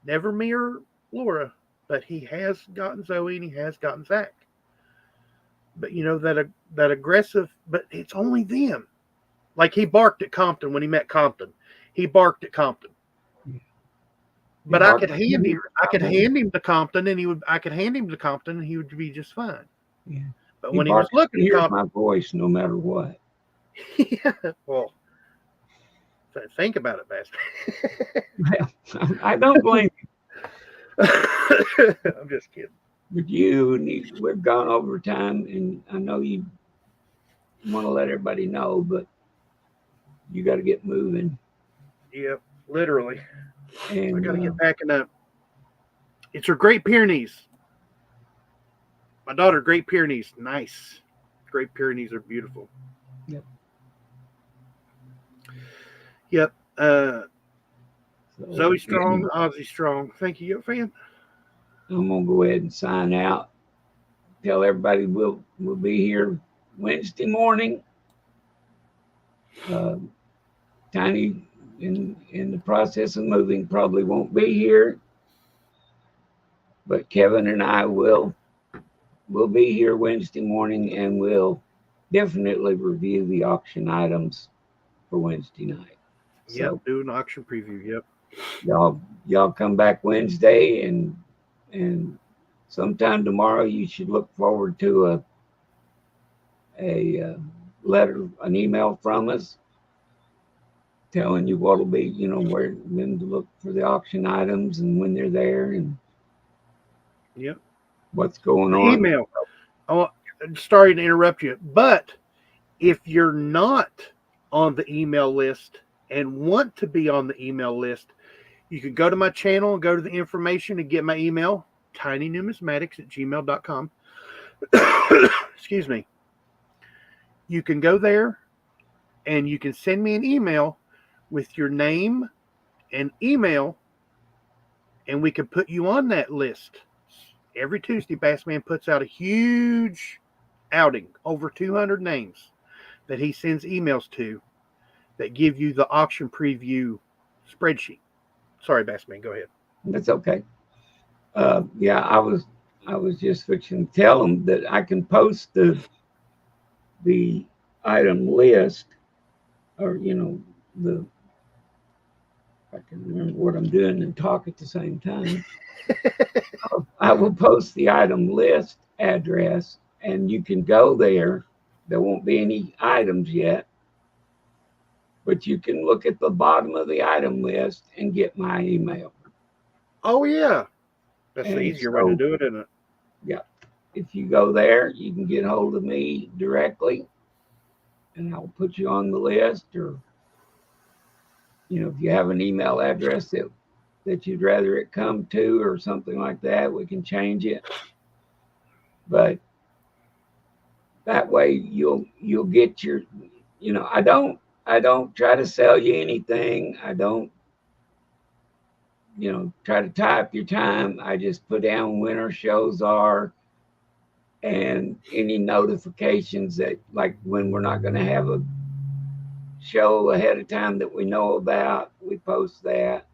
S1: Never me or Laura, but he has gotten Zoey and he has gotten Zach. But that aggressive, but it's only them. Like he barked at Compton when he met Compton. He barked at Compton. But I could hand him to Compton, and I could hand him to Compton, and he would be just fine.
S2: yeah,
S1: But
S2: he
S1: when he was
S2: barks,
S1: looking
S2: he
S1: at
S2: hears
S1: Compton,
S2: my voice no matter what.
S1: yeah, well, think about it, Bastard.
S2: Well, I don't blame
S1: I'm just kidding.
S2: with you, and we've gone over time, and I know you want to let everybody know, but you got to get moving.
S1: Yep, literally. I
S2: And
S1: got to get packing up. It's her Great Pyrenees. My daughter, Great Pyrenees, nice. Great Pyrenees are beautiful.
S2: yep.
S1: Yep.
S2: So,
S1: Zoe Strong,
S2: anyway,
S1: Ozzy Strong. Thank you, fan.
S2: I'm gonna go ahead and sign out. Tell everybody we'll be here Wednesday morning. Uh, Tiny in the process of moving probably won't be here, but Kevin and I will be here Wednesday morning, and we'll definitely review the auction items for Wednesday night.
S1: Yep,
S2: So
S1: do an auction preview. Yep.
S2: y'all come back Wednesday, and sometime tomorrow you should look forward to a letter, an email from us telling you what'll be, where when to look for the auction items and when they're there and
S1: Yep.
S2: what's going
S1: The
S2: on.
S1: email. Oh, sorry to interrupt you, but if you're not on the email list and want to be on the email list, you can go to my channel and go to the information and get my email, tinynumismatics@gmail.com. Excuse me. You can go there and you can send me an email with your name and email, and we can put you on that list. Every Tuesday, Bassman puts out a huge outing, over 200 names that he sends emails to that give you the auction preview spreadsheet. Sorry, Bassman, go ahead.
S2: That's okay. Yeah, I was just fixing to tell them that I can post the item list, or the I can remember what I'm doing and talk at the same time. I will post the item list address, and you can go there. There won't be any items yet, but you can look at the bottom of the item list and get my email.
S1: Oh, yeah. That's the
S2: And
S1: easier way to do it, isn't it?
S2: Yeah. If you go there, you can get hold of me directly, and I'll put you on the list. Or, if you have an email address that you'd rather it come to or something like that, we can change it. But that way you'll get your, I don't try to sell you anything. I don't, try to tie up your time. I just put down when our shows are and any notifications that, like, when we're not going to have a show ahead of time that we know about, we post that.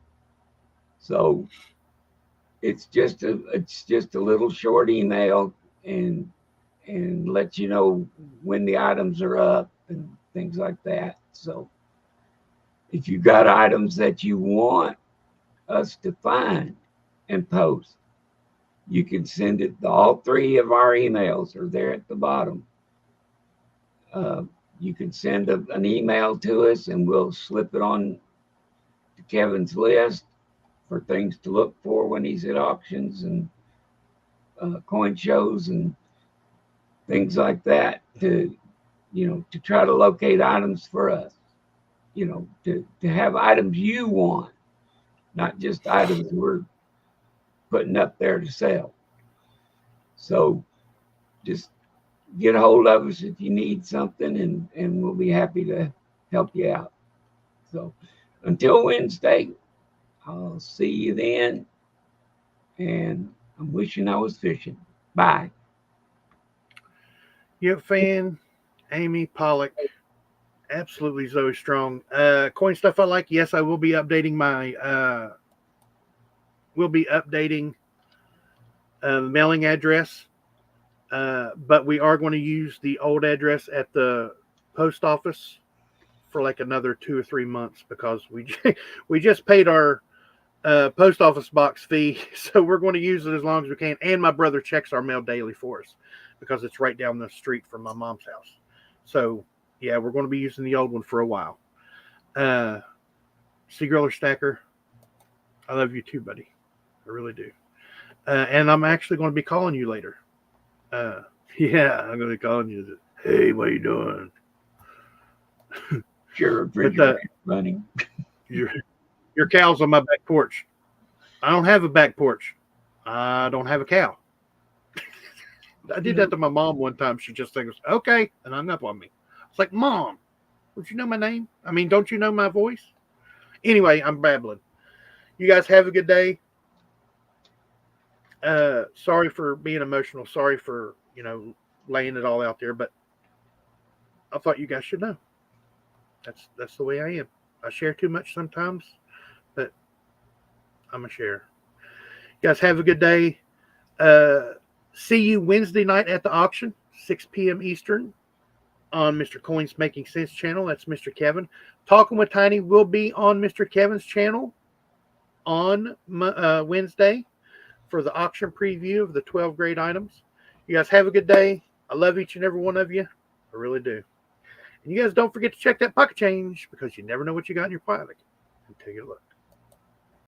S2: So it's just a little short email, and and let you know when the items are up and things like that. So if you got items that you want us to find and post, you can send it. All three of our emails are there at the bottom. Uh, you can send an email to us and we'll slip it on to Kevin's list for things to look for when he's at auctions and coin shows and things like that, to to try to locate items for us, to have items you want, not just items we're putting up there to sell. So just get a hold of us if you need something, and we'll be happy to help you out. So until Wednesday, I'll see you then, and I'm wishing I was fishing. Bye.
S1: Yep, fan, Amy Pollock, absolutely Zoe Strong. Coin stuff I like. Yes, I will be updating my. We'll be updating the mailing address, but we are going to use the old address at the post office for like another 2 or 3 months because we just paid our post office box fee, so we're going to use it as long as we can. And my brother checks our mail daily for us because it's right down the street from my mom's house. So yeah, we're going to be using the old one for a while. Seagriller Stacker, I love you too, buddy. I really do. And I'm actually going to be calling you later. Yeah, I'm going to be calling you. Hey, what you doing?
S2: Sure, refrigerator running.
S1: Your cow's on my back porch. I don't have a back porch. I don't have a cow. I did that to my mom one time. She just thinks, okay, and hung up on me. It's like, Mom, don't you know my name? I mean, don't you know my voice? Anyway, I'm babbling. You guys have a good day. Sorry for being emotional. Sorry for, laying it all out there, but I thought you guys should know. That's the way I am. I share too much sometimes, but I'm a share. You guys have a good day. See you Wednesday night at the auction, 6 p.m. Eastern, on Mr. Coins Making Sense channel. That's Mr. Kevin. Talking with Tiny will be on Mr. Kevin's channel on Wednesday for the auction preview of the 12 great items. You guys have a good day. I love each and every one of you. I really do. And you guys don't forget to check that pocket change because you never know what you got in your pocket until you look.